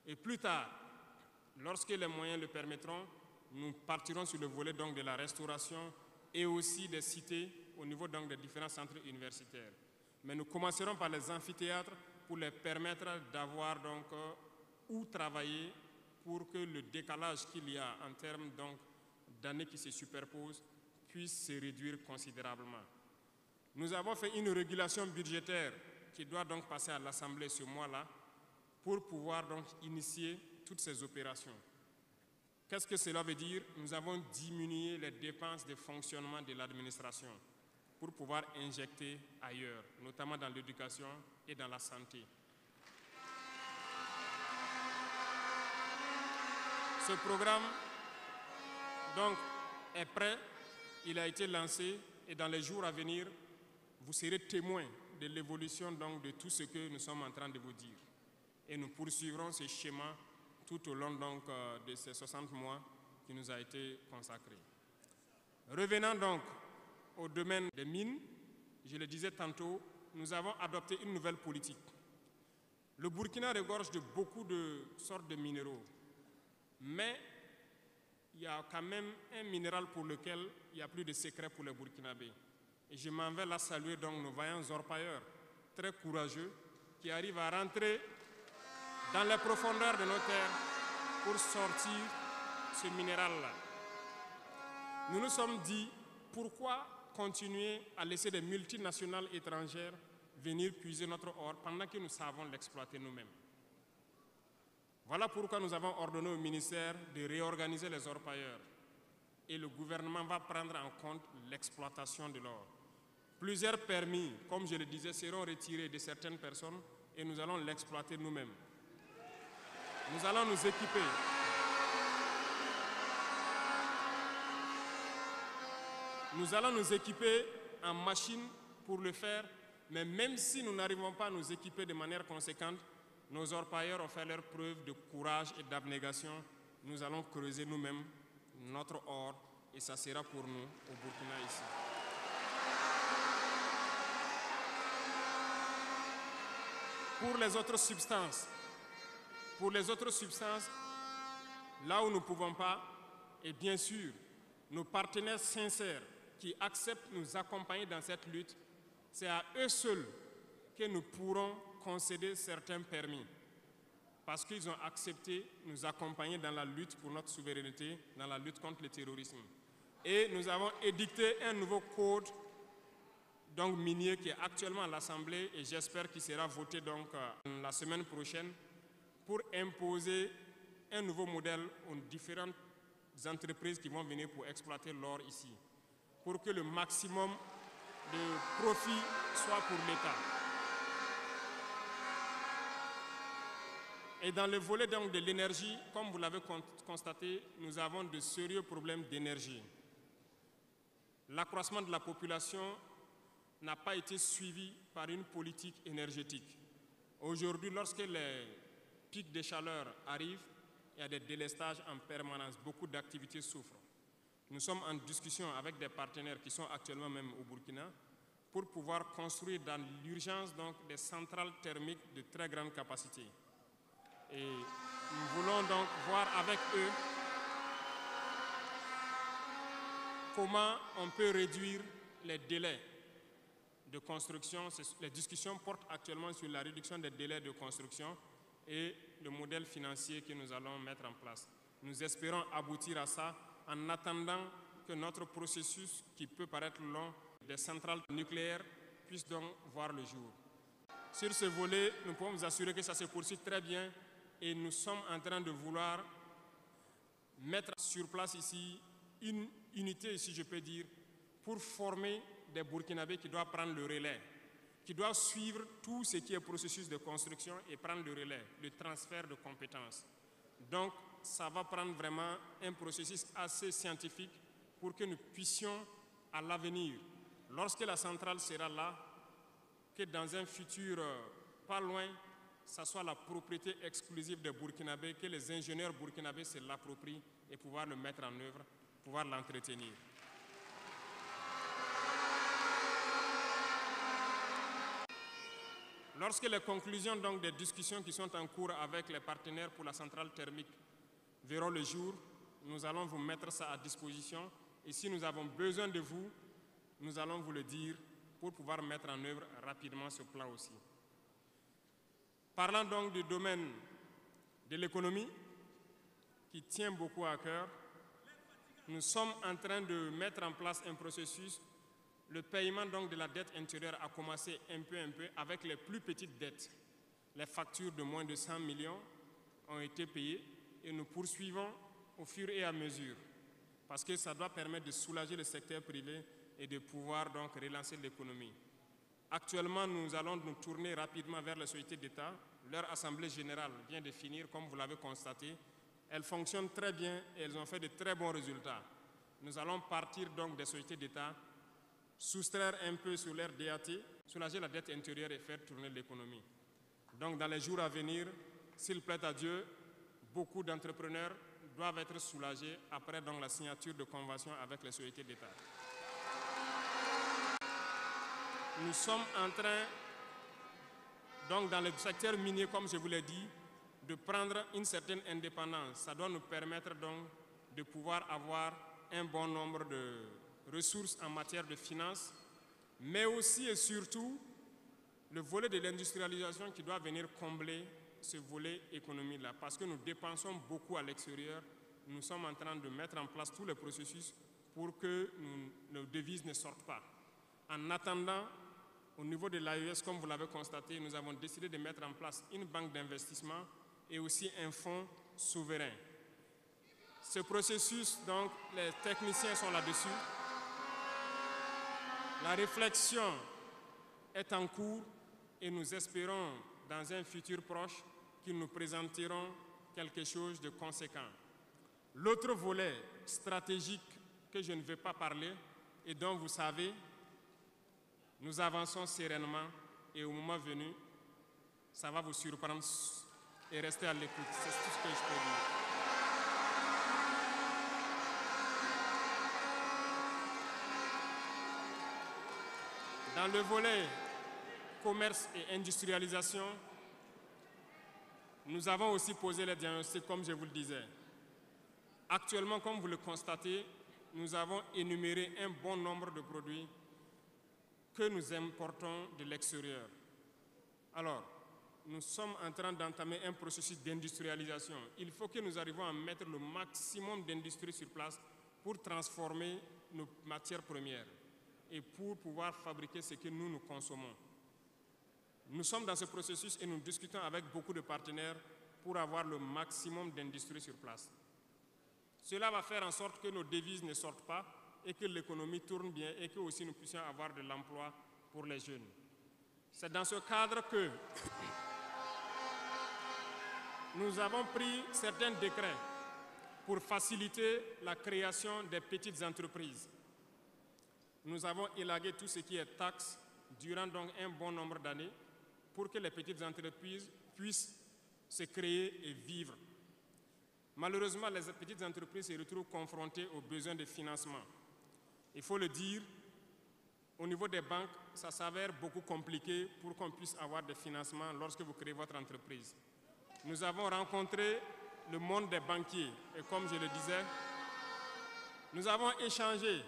Et plus tard, lorsque les moyens le permettront, nous partirons sur le volet donc de la restauration et aussi des cités au niveau donc des différents centres universitaires. Mais nous commencerons par les amphithéâtres pour les permettre d'avoir donc où travailler pour que le décalage qu'il y a en termes donc d'années qui se superposent puisse se réduire considérablement. Nous avons fait une régulation budgétaire qui doit donc passer à l'Assemblée ce mois-là pour pouvoir donc initier toutes ces opérations. Qu'est-ce que cela veut dire? Nous avons diminué les dépenses de fonctionnement de l'administration pour pouvoir injecter ailleurs, notamment dans l'éducation et dans la santé. Ce programme donc, est prêt, il a été lancé et dans les jours à venir, vous serez témoins de l'évolution donc, de tout ce que nous sommes en train de vous dire. Et nous poursuivrons ce schéma tout au long donc, de ces 60 mois qui nous a été consacré. Revenant donc au domaine des mines, je le disais tantôt, nous avons adopté une nouvelle politique. Le Burkina regorge de beaucoup de sortes de minéraux, mais il y a quand même un minéral pour lequel il n'y a plus de secret pour les Burkinabés. Et je m'en vais là saluer donc nos vaillants orpailleurs, très courageux, qui arrivent à rentrer dans les profondeurs de nos terres pour sortir ce minéral-là. Nous nous sommes dit, pourquoi continuer à laisser des multinationales étrangères venir puiser notre or pendant que nous savons l'exploiter nous-mêmes? Voilà pourquoi nous avons ordonné au ministère de réorganiser les orpailleurs. Et le gouvernement va prendre en compte l'exploitation de l'or. Plusieurs permis, comme je le disais, seront retirés de certaines personnes et nous allons l'exploiter nous-mêmes. Nous allons nous équiper. Nous allons nous équiper en machines pour le faire, mais même si nous n'arrivons pas à nous équiper de manière conséquente, nos orpailleurs ont fait leur preuve de courage et d'abnégation. Nous allons creuser nous-mêmes notre or et ça sera pour nous au Burkina ici. Pour les autres substances, là où nous ne pouvons pas, et bien sûr, nos partenaires sincères qui acceptent de nous accompagner dans cette lutte, c'est à eux seuls que nous pourrons concéder certains permis. Parce qu'ils ont accepté de nous accompagner dans la lutte pour notre souveraineté, dans la lutte contre le terrorisme. Et nous avons édicté un nouveau code donc, minier qui est actuellement à l'Assemblée et j'espère qu'il sera voté donc, la semaine prochaine pour imposer un nouveau modèle aux différentes entreprises qui vont venir pour exploiter l'or ici, pour que le maximum de profit soit pour l'État. Et dans le volet donc, de l'énergie, comme vous l'avez constaté, nous avons de sérieux problèmes d'énergie. L'accroissement de la population n'a pas été suivi par une politique énergétique. Aujourd'hui, lorsque les pics de chaleur arrivent, il y a des délestages en permanence, beaucoup d'activités souffrent. Nous sommes en discussion avec des partenaires qui sont actuellement même au Burkina pour pouvoir construire dans l'urgence donc des centrales thermiques de très grande capacité. Et nous voulons donc voir avec eux comment on peut réduire les délais de construction. Les discussions portent actuellement sur la réduction des délais de construction et le modèle financier que nous allons mettre en place. Nous espérons aboutir à ça en attendant que notre processus, qui peut paraître long, des centrales nucléaires, puisse donc voir le jour. Sur ce volet, nous pouvons vous assurer que ça se poursuit très bien et nous sommes en train de vouloir mettre sur place ici une unité, si je peux dire, pour former des Burkinabés qui doivent prendre le relais, qui doivent suivre tout ce qui est processus de construction et prendre le relais, le transfert de compétences. Donc, ça va prendre vraiment un processus assez scientifique pour que nous puissions, à l'avenir, lorsque la centrale sera là, que dans un futur pas loin, ça soit la propriété exclusive des Burkinabés, que les ingénieurs burkinabés se l'approprient et pouvoir le mettre en œuvre, pouvoir l'entretenir. Lorsque les conclusions donc, des discussions qui sont en cours avec les partenaires pour la centrale thermique verront le jour, nous allons vous mettre ça à disposition. Et si nous avons besoin de vous, nous allons vous le dire pour pouvoir mettre en œuvre rapidement ce plan aussi. Parlant donc du domaine de l'économie, qui tient beaucoup à cœur, nous sommes en train de mettre en place un processus. Le paiement donc de la dette intérieure a commencé un peu avec les plus petites dettes. Les factures de moins de 100 millions ont été payées et nous poursuivons au fur et à mesure parce que ça doit permettre de soulager le secteur privé et de pouvoir donc relancer l'économie. Actuellement, nous allons nous tourner rapidement vers les sociétés d'État. Leur assemblée générale vient de finir, comme vous l'avez constaté. Elles fonctionnent très bien et elles ont fait de très bons résultats. Nous allons partir donc des sociétés d'État, soustraire un peu sur leur DAT, soulager la dette intérieure et faire tourner l'économie. Donc dans les jours à venir, s'il plaît à Dieu, beaucoup d'entrepreneurs doivent être soulagés après donc, la signature de conventions avec les sociétés d'État. Nous sommes en train, donc dans le secteur minier, comme je vous l'ai dit, de prendre une certaine indépendance. Ça doit nous permettre donc de pouvoir avoir un bon nombre de ressources en matière de finances, mais aussi et surtout le volet de l'industrialisation qui doit venir combler ce volet économie-là, parce que nous dépensons beaucoup à l'extérieur. Nous sommes en train de mettre en place tous les processus pour que nos devises ne sortent pas. En attendant, au niveau de l'AES, comme vous l'avez constaté, nous avons décidé de mettre en place une banque d'investissement et aussi un fonds souverain. Ce processus, donc, les techniciens sont là-dessus. La réflexion est en cours et nous espérons, dans un futur proche, qu'ils nous présenteront quelque chose de conséquent. L'autre volet stratégique que je ne vais pas parler et dont vous savez, nous avançons sereinement et au moment venu, ça va vous surprendre et rester à l'écoute. C'est tout ce que je peux dire. Dans le volet commerce et industrialisation, nous avons aussi posé les diagnostics, comme je vous le disais. Actuellement, comme vous le constatez, nous avons énuméré un bon nombre de produits que nous importons de l'extérieur. Alors, nous sommes en train d'entamer un processus d'industrialisation. Il faut que nous arrivions à mettre le maximum d'industrie sur place pour transformer nos matières premières et pour pouvoir fabriquer ce que nous consommons. Nous sommes dans ce processus et nous discutons avec beaucoup de partenaires pour avoir le maximum d'industrie sur place. Cela va faire en sorte que nos devises ne sortent pas et que l'économie tourne bien et que aussi nous puissions avoir de l'emploi pour les jeunes. C'est dans ce cadre que nous avons pris certains décrets pour faciliter la création des petites entreprises. Nous avons élagué tout ce qui est taxes durant donc un bon nombre d'années pour que les petites entreprises puissent se créer et vivre. Malheureusement, les petites entreprises se retrouvent confrontées aux besoins de financement. Il faut le dire, au niveau des banques, ça s'avère beaucoup compliqué pour qu'on puisse avoir des financements lorsque vous créez votre entreprise. nous avons rencontré le monde des banquiers. Et comme je le disais, nous avons échangé,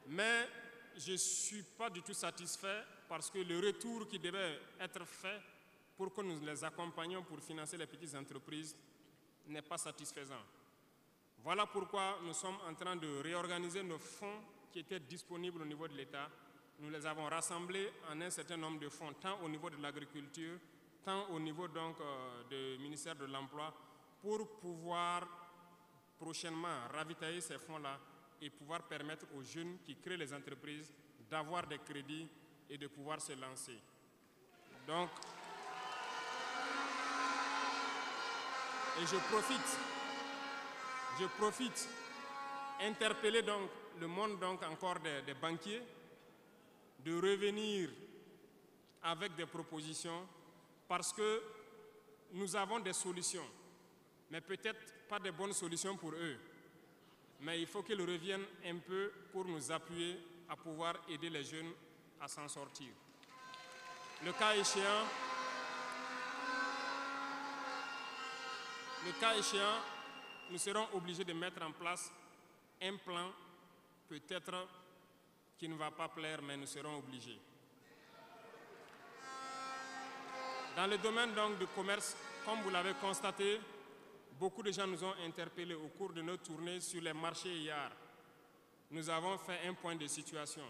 mais je ne suis pas du tout satisfait parce que le retour qui devait être fait pour que nous les accompagnions pour financer les petites entreprises n'est pas satisfaisant. Voilà pourquoi nous sommes en train de réorganiser nos fonds qui étaient disponibles au niveau de l'État. Nous les avons rassemblés en un certain nombre de fonds, tant au niveau de l'agriculture, tant au niveau donc du ministère de l'Emploi, pour pouvoir prochainement ravitailler ces fonds-là et pouvoir permettre aux jeunes qui créent les entreprises d'avoir des crédits et de pouvoir se lancer. Donc, et je profite interpeller donc le monde donc encore des banquiers de revenir avec des propositions parce que nous avons des solutions, mais peut-être pas de bonnes solutions pour eux. Mais il faut qu'ils reviennent un peu pour nous appuyer à pouvoir aider les jeunes à s'en sortir. Le cas échéant, nous serons obligés de mettre en place un plan, peut-être qui ne va pas plaire, mais nous serons obligés. Dans le domaine donc du commerce, comme vous l'avez constaté, beaucoup de gens nous ont interpellés au cours de notre tournée sur les marchés hier. Nous avons fait un point de situation.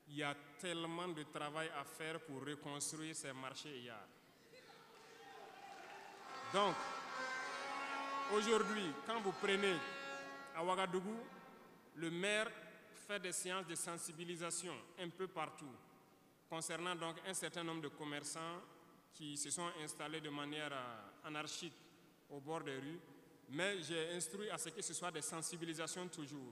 Il y a tellement de travail à faire pour reconstruire ces marchés hier. Donc, aujourd'hui, quand vous prenez à Ouagadougou, le maire fait des séances de sensibilisation un peu partout, concernant donc un certain nombre de commerçants qui se sont installés de manière anarchique au bord des rues, mais j'ai instruit à ce que ce soit des sensibilisations toujours,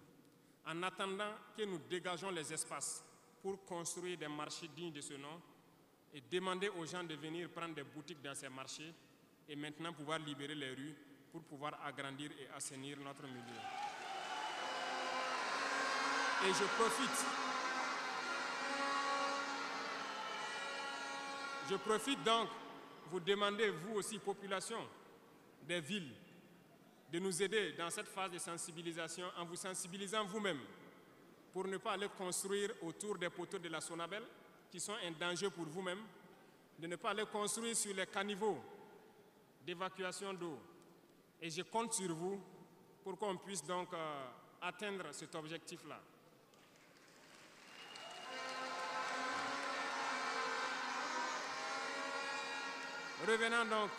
en attendant que nous dégageons les espaces pour construire des marchés dignes de ce nom et demander aux gens de venir prendre des boutiques dans ces marchés et maintenant pouvoir libérer les rues pour pouvoir agrandir et assainir notre milieu. Et je profite donc vous demander, vous aussi, population des villes, de nous aider dans cette phase de sensibilisation en vous sensibilisant vous-même pour ne pas aller construire autour des poteaux de la Sonabel qui sont un danger pour vous-même, de ne pas aller construire sur les caniveaux d'évacuation d'eau. Et je compte sur vous pour qu'on puisse donc atteindre cet objectif-là. Revenant donc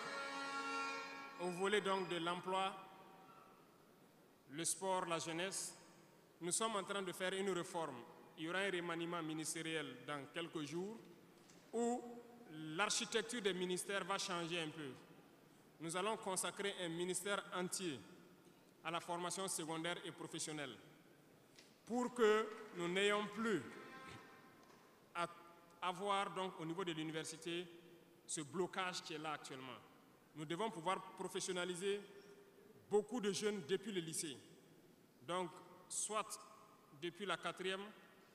au volet donc de l'emploi, le sport, la jeunesse, nous sommes en train de faire une réforme. Il y aura un remaniement ministériel dans quelques jours où l'architecture des ministères va changer un peu. Nous allons consacrer un ministère entier à la formation secondaire et professionnelle pour que nous n'ayons plus à avoir donc au niveau de l'université ce blocage qui est là actuellement. Nous devons pouvoir professionnaliser beaucoup de jeunes depuis le lycée. Donc, soit depuis la 4e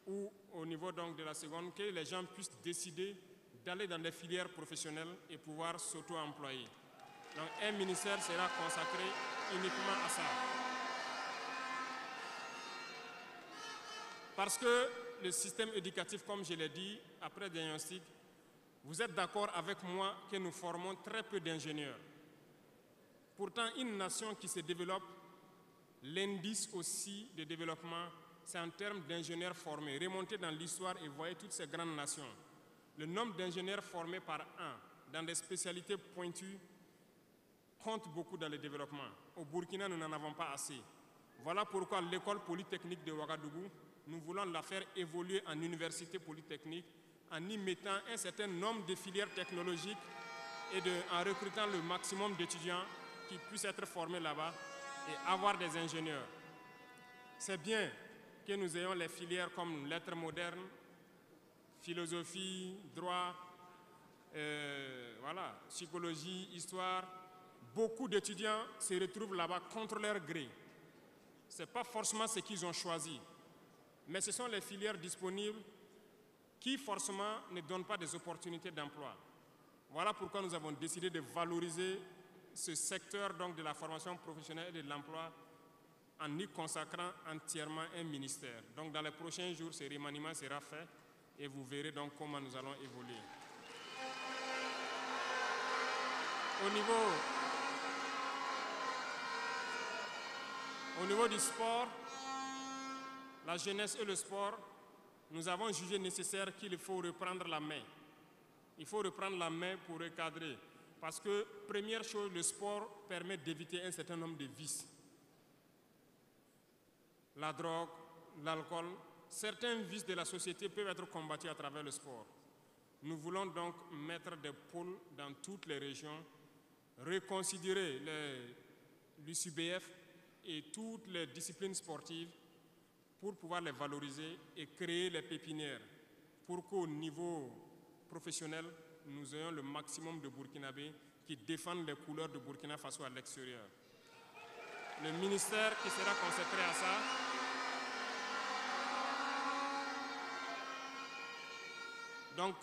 ou au niveau donc de la seconde, que les gens puissent décider d'aller dans des filières professionnelles et pouvoir s'auto-employer. Donc, un ministère sera consacré uniquement à ça. Parce que le système éducatif, comme je l'ai dit, après diagnostic, vous êtes d'accord avec moi que nous formons très peu d'ingénieurs. Pourtant, une nation qui se développe, l'indice aussi de développement, c'est en termes d'ingénieurs formés. Remontez dans l'histoire et voyez toutes ces grandes nations. Le nombre d'ingénieurs formés par an dans des spécialités pointues compte beaucoup dans le développement. Au Burkina, nous n'en avons pas assez. Voilà pourquoi l'école polytechnique de Ouagadougou, nous voulons la faire évoluer en université polytechnique en y mettant un certain nombre de filières technologiques et en recrutant le maximum d'étudiants qui puissent être formés là-bas et avoir des ingénieurs. C'est bien que nous ayons les filières comme lettres modernes, philosophie, droit, voilà, psychologie, histoire. Beaucoup d'étudiants se retrouvent là-bas contre leur gré. Ce n'est pas forcément ce qu'ils ont choisi, mais ce sont les filières disponibles qui forcément ne donnent pas des opportunités d'emploi. Voilà pourquoi nous avons décidé de valoriser ce secteur donc, de la formation professionnelle et de l'emploi en y consacrant entièrement un ministère. Donc dans les prochains jours, ce remaniement sera fait et vous verrez donc comment nous allons évoluer. Au niveau du sport, la jeunesse et le sport, nous avons jugé nécessaire qu'il faut reprendre la main. Il faut reprendre la main pour recadrer. Parce que, première chose, le sport permet d'éviter un certain nombre de vices. La drogue, l'alcool, certains vices de la société peuvent être combattus à travers le sport. Nous voulons donc mettre des pôles dans toutes les régions, reconsidérer l'UCBF et toutes les disciplines sportives pour pouvoir les valoriser et créer les pépinières pour qu'au niveau professionnel, nous ayons le maximum de Burkinabés qui défendent les couleurs de Burkina Faso à l'extérieur. Le ministère qui sera consacré à ça donc,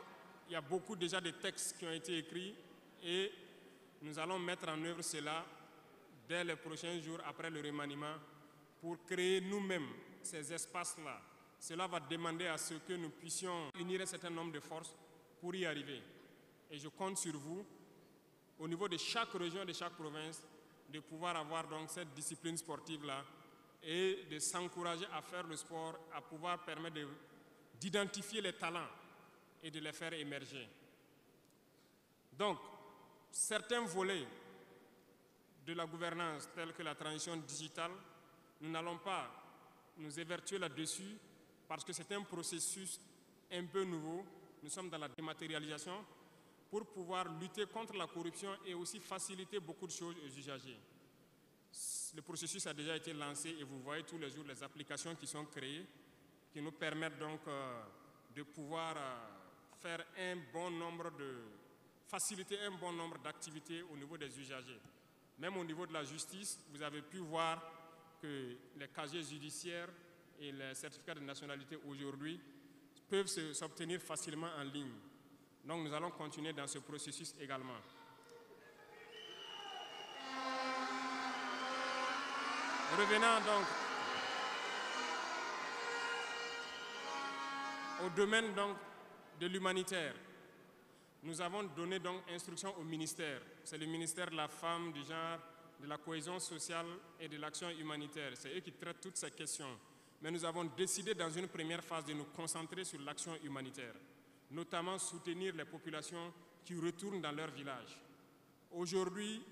il y a beaucoup déjà de textes qui ont été écrits et nous allons mettre en œuvre cela dès les prochains jours après le remaniement pour créer nous-mêmes ces espaces-là. Cela va demander à ce que nous puissions unir un certain nombre de forces pour y arriver. Et je compte sur vous, au niveau de chaque région, de chaque province, de pouvoir avoir donc cette discipline sportive-là et de s'encourager à faire le sport, à pouvoir permettre d'identifier les talents et de les faire émerger. Donc, certains volets de la gouvernance, tels que la transition digitale, nous n'allons pas nous évertuer là-dessus parce que c'est un processus un peu nouveau. Nous sommes dans la dématérialisation pour pouvoir lutter contre la corruption et aussi faciliter beaucoup de choses aux usagers. Le processus a déjà été lancé et vous voyez tous les jours les applications qui sont créées qui nous permettent donc de pouvoir faire faciliter un bon nombre d'activités au niveau des usagers. Même au niveau de la justice, vous avez pu voir que les casiers judiciaires et les certificats de nationalité aujourd'hui peuvent s'obtenir facilement en ligne. Donc nous allons continuer dans ce processus également. Revenant donc au domaine donc de l'humanitaire, nous avons donné donc instruction au ministère. C'est le ministère de la Femme, du Genre, de la Cohésion sociale et de l'action humanitaire. C'est eux qui traitent toutes ces questions. Mais nous avons décidé dans une première phase de nous concentrer sur l'action humanitaire, notamment soutenir les populations qui retournent dans leur village. Aujourd'hui,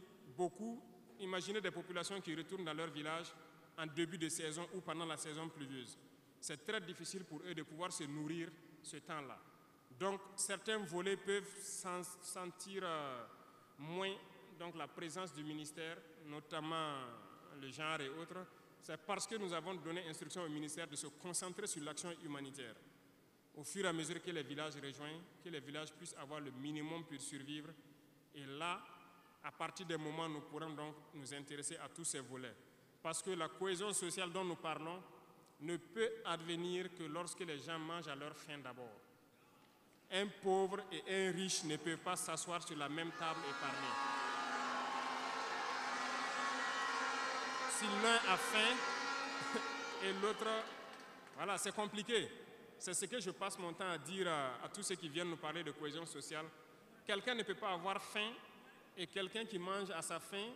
imaginez des populations qui retournent dans leur village en début de saison ou pendant la saison pluvieuse. C'est très difficile pour eux de pouvoir se nourrir ce temps-là. Donc, certains volets peuvent sentir moins donc, la présence du ministère, notamment le genre et autres. C'est parce que nous avons donné instruction au ministère de se concentrer sur l'action humanitaire. Au fur et à mesure que les villages rejoignent, que les villages puissent avoir le minimum pour survivre. Et là, à partir des moments où nous pourrons donc nous intéresser à tous ces volets. Parce que la cohésion sociale dont nous parlons ne peut advenir que lorsque les gens mangent à leur faim d'abord. Un pauvre et un riche ne peuvent pas s'asseoir sur la même table et parler. Si l'un a faim et l'autre, voilà, c'est compliqué. C'est ce que je passe mon temps à dire à tous ceux qui viennent nous parler de cohésion sociale. Quelqu'un ne peut pas avoir faim et quelqu'un qui mange à sa faim,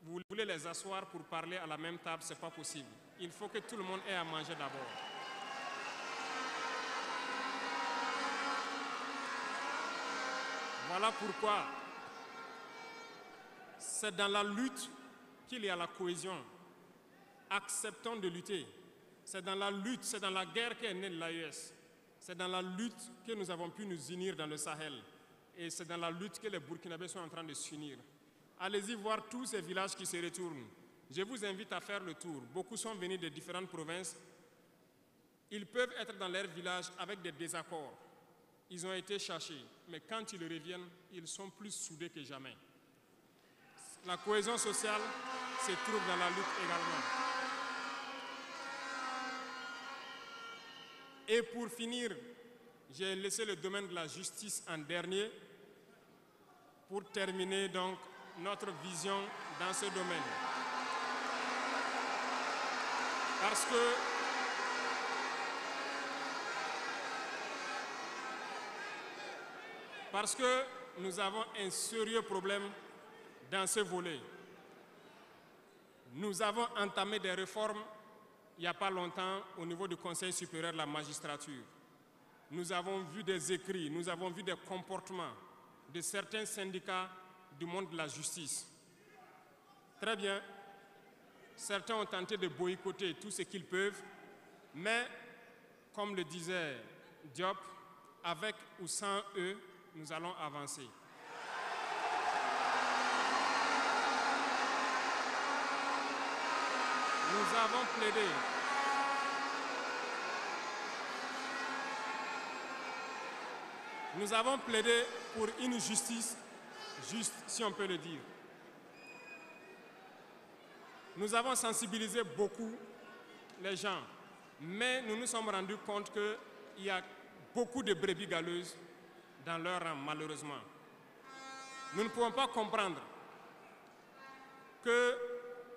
vous voulez les asseoir pour parler à la même table, ce n'est pas possible. Il faut que tout le monde ait à manger d'abord. Voilà pourquoi c'est dans la lutte qu'il y a la cohésion. Acceptons de lutter. C'est dans la lutte, c'est dans la guerre qu'est née l'AES. C'est dans la lutte que nous avons pu nous unir dans le Sahel. Et c'est dans la lutte que les Burkinabés sont en train de s'unir. Allez-y voir tous ces villages qui se retournent. Je vous invite à faire le tour. Beaucoup sont venus de différentes provinces. Ils peuvent être dans leur village avec des désaccords. Ils ont été cherchés. Mais quand ils reviennent, ils sont plus soudés que jamais. La cohésion sociale se trouve dans la lutte également. Et pour finir, j'ai laissé le domaine de la justice en dernier pour terminer donc notre vision dans ce domaine. Parce que nous avons un sérieux problème dans ce volet. Nous avons entamé des réformes il n'y a pas longtemps au niveau du Conseil supérieur de la magistrature. Nous avons vu des écrits, nous avons vu des comportements de certains syndicats du monde de la justice. Très bien, certains ont tenté de boycotter tout ce qu'ils peuvent, mais comme le disait Diop, avec ou sans eux, nous allons avancer. Nous avons plaidé. Nous avons plaidé pour une justice juste, si on peut le dire. Nous avons sensibilisé beaucoup les gens, mais nous nous sommes rendus compte qu'il y a beaucoup de brebis galeuses dans leur rang, malheureusement. Nous ne pouvons pas comprendre que,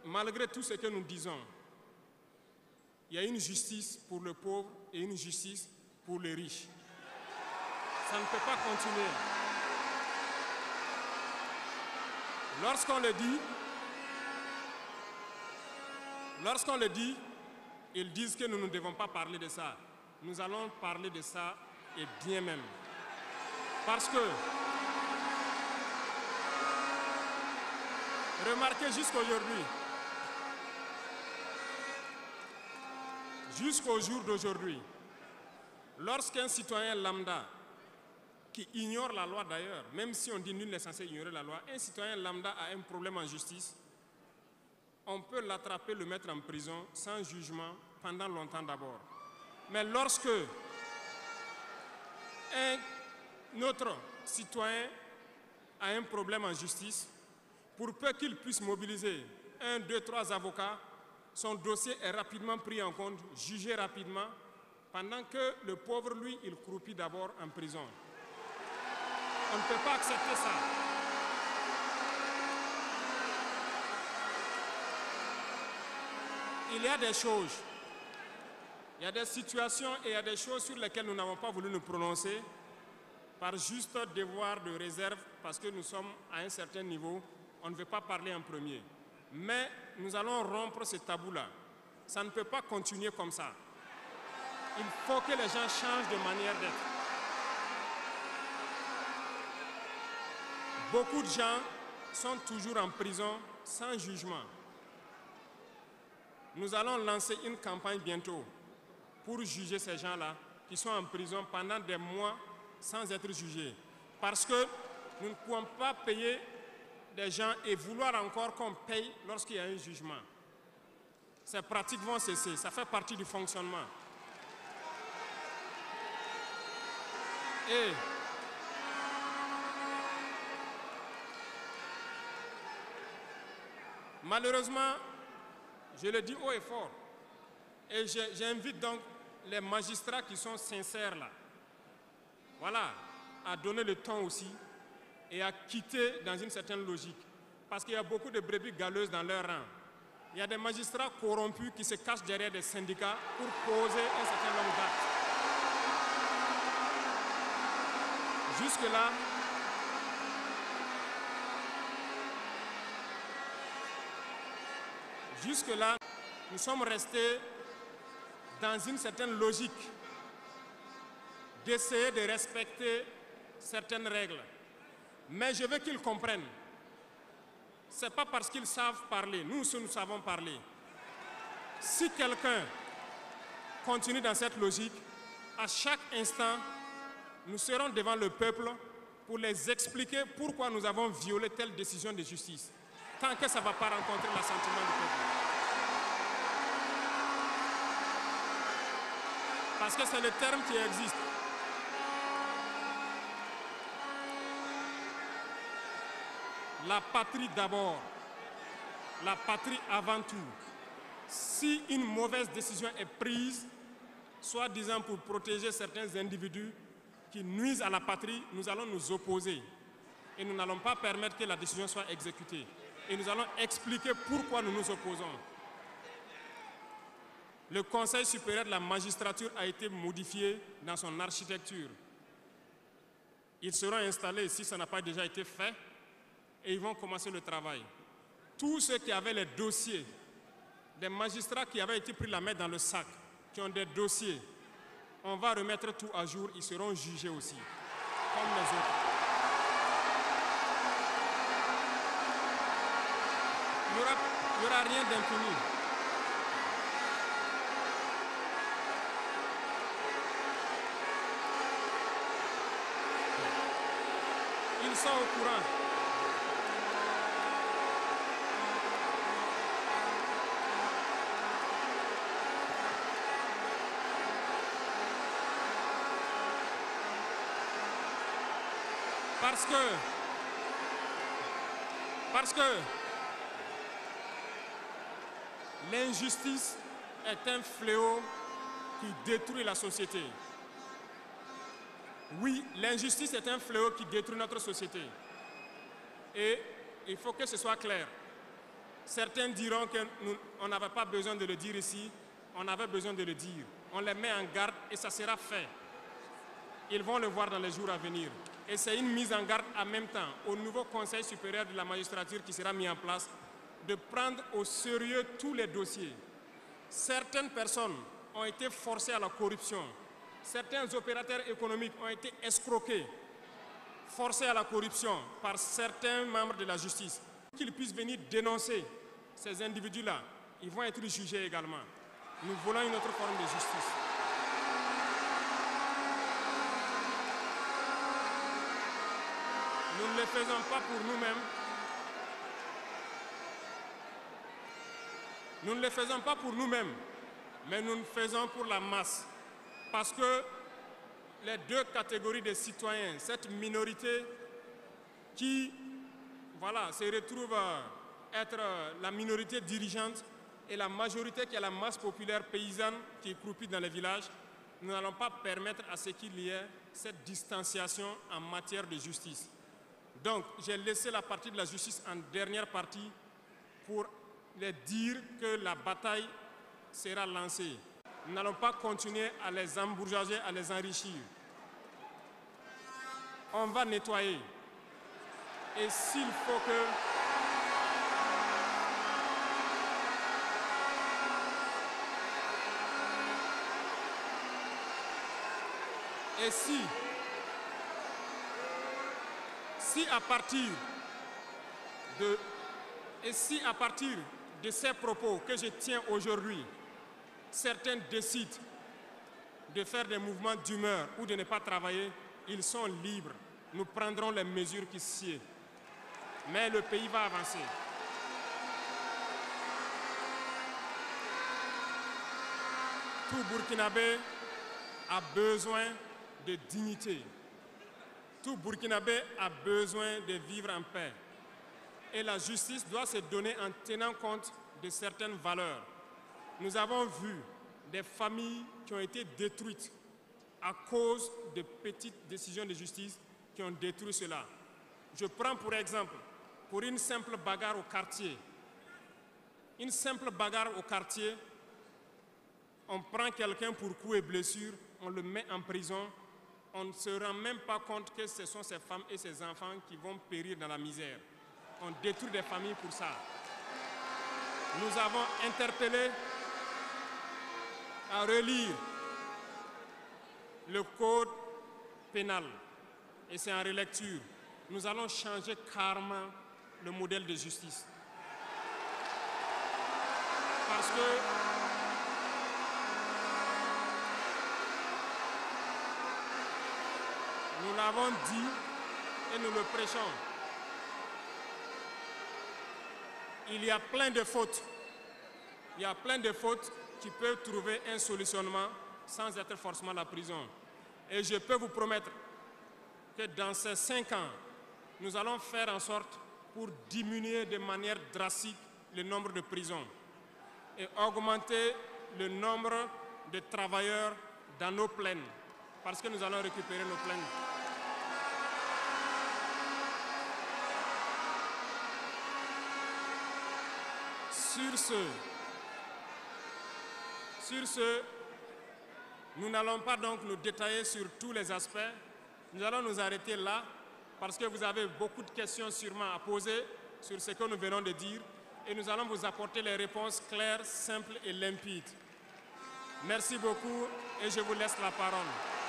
malgré tout ce que nous disons, il y a une justice pour le pauvre et une justice pour les riches. Ça ne peut pas continuer. Lorsqu'on le dit, ils disent que nous ne devons pas parler de ça. Nous allons parler de ça et bien même. Parce que, remarquez jusqu'au jour d'aujourd'hui, lorsqu'un citoyen lambda qui ignore la loi d'ailleurs, même si on dit nul n'est censé ignorer la loi, un citoyen lambda a un problème en justice, on peut l'attraper, le mettre en prison sans jugement pendant longtemps d'abord. Mais lorsque un autre citoyen a un problème en justice, pour peu qu'il puisse mobiliser 1, 2, 3 avocats, son dossier est rapidement pris en compte, jugé rapidement, pendant que le pauvre, lui, il croupit d'abord en prison. On ne peut pas accepter ça. Il y a des choses, il y a des situations et il y a des choses sur lesquelles nous n'avons pas voulu nous prononcer par juste devoir de réserve parce que nous sommes à un certain niveau, on ne veut pas parler en premier. Mais nous allons rompre ce tabou-là. Ça ne peut pas continuer comme ça. Il faut que les gens changent de manière d'être. Beaucoup de gens sont toujours en prison sans jugement. Nous allons lancer une campagne bientôt pour juger ces gens-là qui sont en prison pendant des mois sans être jugés. Parce que nous ne pouvons pas payer des gens et vouloir encore qu'on paye lorsqu'il y a un jugement. Ces pratiques vont cesser, ça fait partie du fonctionnement. Et malheureusement, je le dis haut et fort, et j'invite donc les magistrats qui sont sincères là, voilà, à donner le ton aussi et à quitter dans une certaine logique. Parce qu'il y a beaucoup de brebis galeuses dans leur rang. Il y a des magistrats corrompus qui se cachent derrière des syndicats pour poser un certain nombre d'actes. Jusque-là, nous sommes restés dans une certaine logique d'essayer de respecter certaines règles. Mais je veux qu'ils comprennent. Ce n'est pas parce qu'ils savent parler, nous savons parler. Si quelqu'un continue dans cette logique, à chaque instant, nous serons devant le peuple pour les expliquer pourquoi nous avons violé telle décision de justice, tant que ça ne va pas rencontrer l'assentiment du peuple. Parce que c'est le terme qui existe. La patrie d'abord, la patrie avant tout. Si une mauvaise décision est prise, soi-disant pour protéger certains individus qui nuisent à la patrie, nous allons nous opposer. Et nous n'allons pas permettre que la décision soit exécutée. Et nous allons expliquer pourquoi nous nous opposons. Le Conseil supérieur de la magistrature a été modifié dans son architecture. Ils seront installés, si ça n'a pas déjà été fait, et ils vont commencer le travail. Tous ceux qui avaient les dossiers, des magistrats qui avaient été pris la main dans le sac, qui ont des dossiers, on va remettre tout à jour, ils seront jugés aussi, comme les autres. Il n'y aura rien d'impuni. Ils sont au courant. Parce que l'injustice est un fléau qui détruit la société. Oui, l'injustice est un fléau qui détruit notre société. Et il faut que ce soit clair. Certains diront qu'on n'avait pas besoin de le dire ici, on avait besoin de le dire. On les met en garde et ça sera fait. Ils vont le voir dans les jours à venir. Et c'est une mise en garde en même temps au nouveau Conseil supérieur de la magistrature qui sera mis en place de prendre au sérieux tous les dossiers. Certaines personnes ont été forcées à la corruption. Certains opérateurs économiques ont été escroqués, forcés à la corruption par certains membres de la justice. Pour qu'ils puissent venir dénoncer ces individus-là, ils vont être jugés également. Nous voulons une autre forme de justice. Nous ne le faisons pas pour nous-mêmes. Nous ne le faisons pas pour nous-mêmes, mais nous le faisons pour la masse. Parce que les deux catégories de citoyens, cette minorité qui se retrouve être la minorité dirigeante et la majorité qui est la masse populaire paysanne qui est croupie dans les villages, nous n'allons pas permettre à ce qu'il y ait cette distanciation en matière de justice. Donc, j'ai laissé la partie de la justice en dernière partie pour les dire que la bataille sera lancée. Nous n'allons pas continuer à les embourgeoiser, à les enrichir. On va nettoyer. Et s'il faut que... Et si à partir de ces propos que je tiens aujourd'hui, certains décident de faire des mouvements d'humeur ou de ne pas travailler, ils sont libres. Nous prendrons les mesures qui sied. Mais le pays va avancer. Tout Burkinabé a besoin de dignité. Tout Burkinabé a besoin de vivre en paix. Et la justice doit se donner en tenant compte de certaines valeurs. Nous avons vu des familles qui ont été détruites à cause de petites décisions de justice qui ont détruit cela. Je prends pour exemple, pour une simple bagarre au quartier. Une simple bagarre au quartier, on prend quelqu'un pour coups et blessures, on le met en prison, on ne se rend même pas compte que ce sont ces femmes et ces enfants qui vont périr dans la misère. On détruit des familles pour ça. Nous avons interpellé à relire le code pénal et c'est en relecture. Nous allons changer carrément le modèle de justice. Parce que nous l'avons dit et nous le prêchons. Il y a plein de fautes. Il y a plein de fautes qui peuvent trouver un solutionnement sans être forcément la prison. Et je peux vous promettre que dans ces 5 ans, nous allons faire en sorte pour diminuer de manière drastique le nombre de prisons et augmenter le nombre de travailleurs dans nos plaines, parce que nous allons récupérer nos plaines. Sur ce, nous n'allons pas donc nous détailler sur tous les aspects. Nous allons nous arrêter là parce que vous avez beaucoup de questions sûrement à poser sur ce que nous venons de dire et nous allons vous apporter les réponses claires, simples et limpides. Merci beaucoup et je vous laisse la parole.